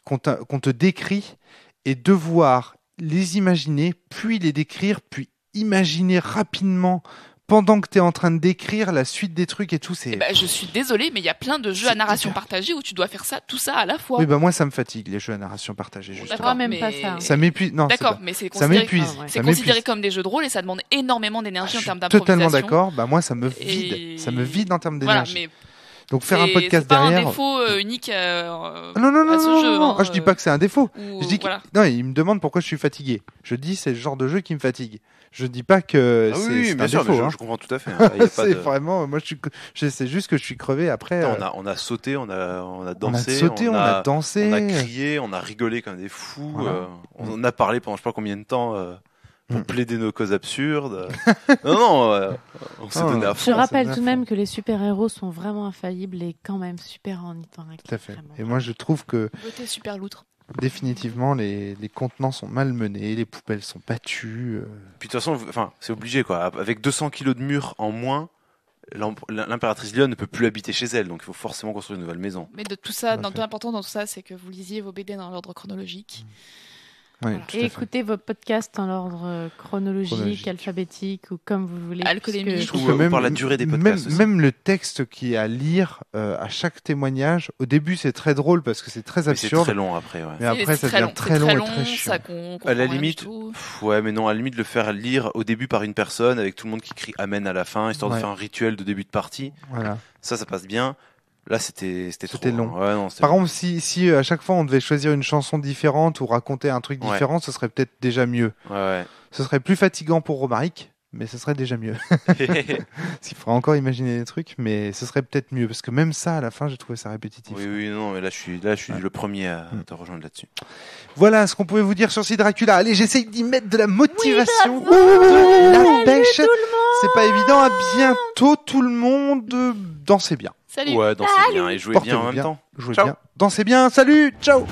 qu'on te décrit et devoir les imaginer, puis les décrire, puis imaginer rapidement pendant que t'es en train de décrire la suite des trucs et tout, c'est... Eh ben, je suis désolée, mais il y a plein de jeux à narration partagée où tu dois faire tout ça à la fois. Oui, bah moi ça me fatigue les jeux à narration partagée, justement. D'accord, même pas ça. Ça m'épuise. Non, c'est D'accord, pas- mais c'est ça considéré, m'épuise. Ah, ouais. c'est Ça considéré m'épuise. comme des jeux de rôle et ça demande énormément d'énergie en Je termes suis d'improvisation. totalement d'accord. Bah moi ça me vide. Et- Ça me vide en termes Voilà, d'énergie. mais Donc faire un podcast c'est pas derrière. un défaut unique Non, non, non, à ce non, jeu. non, non. hein, Ah, je dis pas que c'est un défaut. ou- Je dis que... voilà. Non, il me demande pourquoi je suis fatigué. Je dis c'est le genre de jeu qui me fatigue. Je dis pas que Ah c'est oui, c'est bien un sûr, défaut. mais hein. je comprends tout à fait. Hein. Il y a pas C'est de- vraiment, moi c'est juste que je suis crevé après. Attends, on a sauté, on a on a dansé, sauté, on a dansé. on a crié, on a rigolé comme des fous. Voilà. On a parlé pendant je sais pas combien de temps pour plaider nos causes absurdes. non, on s'est Ah, donné à Je fond. rappelle c'est tout de bien même que les super-héros sont vraiment infaillibles et quand même super interactifs. Tout à fait. vraiment. Et moi je trouve que Beauté super loutre. définitivement les contenants sont mal menés, les poubelles sont battues. Puis de toute façon, enfin, c'est obligé quoi. Avec 200 kilos de murs en moins, l'impératrice Lyon ne peut plus habiter chez elle, donc il faut forcément construire une nouvelle maison. Mais de tout ça, Tout à fait. l'important dans tout ça, c'est que vous lisiez vos BD dans l'ordre chronologique. Oui, Voilà. tout Et à fait. écoutez vos podcasts en ordre chronologique, alphabétique ou comme vous voulez. Alcoolémique. puisque- Je trouve Ou- que ou même, par la durée des même, podcasts aussi. même le texte qui est à lire à chaque témoignage, au début c'est très drôle parce que c'est très Mais c'est absurde, très long après, ouais. mais après ça C'est devient très long et très chiant. ça qu'on À la comprend rien limite, du tout. Ouais, mais non, à la limite, le faire lire au début par une personne, avec tout le monde qui crie Amen à la fin, histoire Ouais. de faire un rituel de début de partie. Voilà. Ça passe bien. Là, c'était C'était trop, long. hein. Ouais, non, c'était Par long. exemple, si à chaque fois on devait choisir une chanson différente ou raconter un truc Ouais. différent, ce serait peut-être déjà mieux. Ouais, Ce serait plus fatigant pour Romaric, mais ce serait déjà mieux. ouais. Parce qu'il faudra encore imaginer des trucs, mais ce serait peut-être mieux parce que même ça, à la fin, j'ai trouvé ça répétitif. oui, oui, non, mais là, je suis Ouais. le premier à te rejoindre là-dessus. Voilà ce qu'on pouvait vous dire sur Sid Dracula. Allez, j'essaye d'y mettre de la motivation, bravo. de la Salut pêche. tout le C'est pas évident. À bientôt, tout le monde. Dansez bien. Salut. Ouais, dansez bien et jouez bien en même temps. Jouez Ciao. bien. Dansez bien. Salut. Ciao.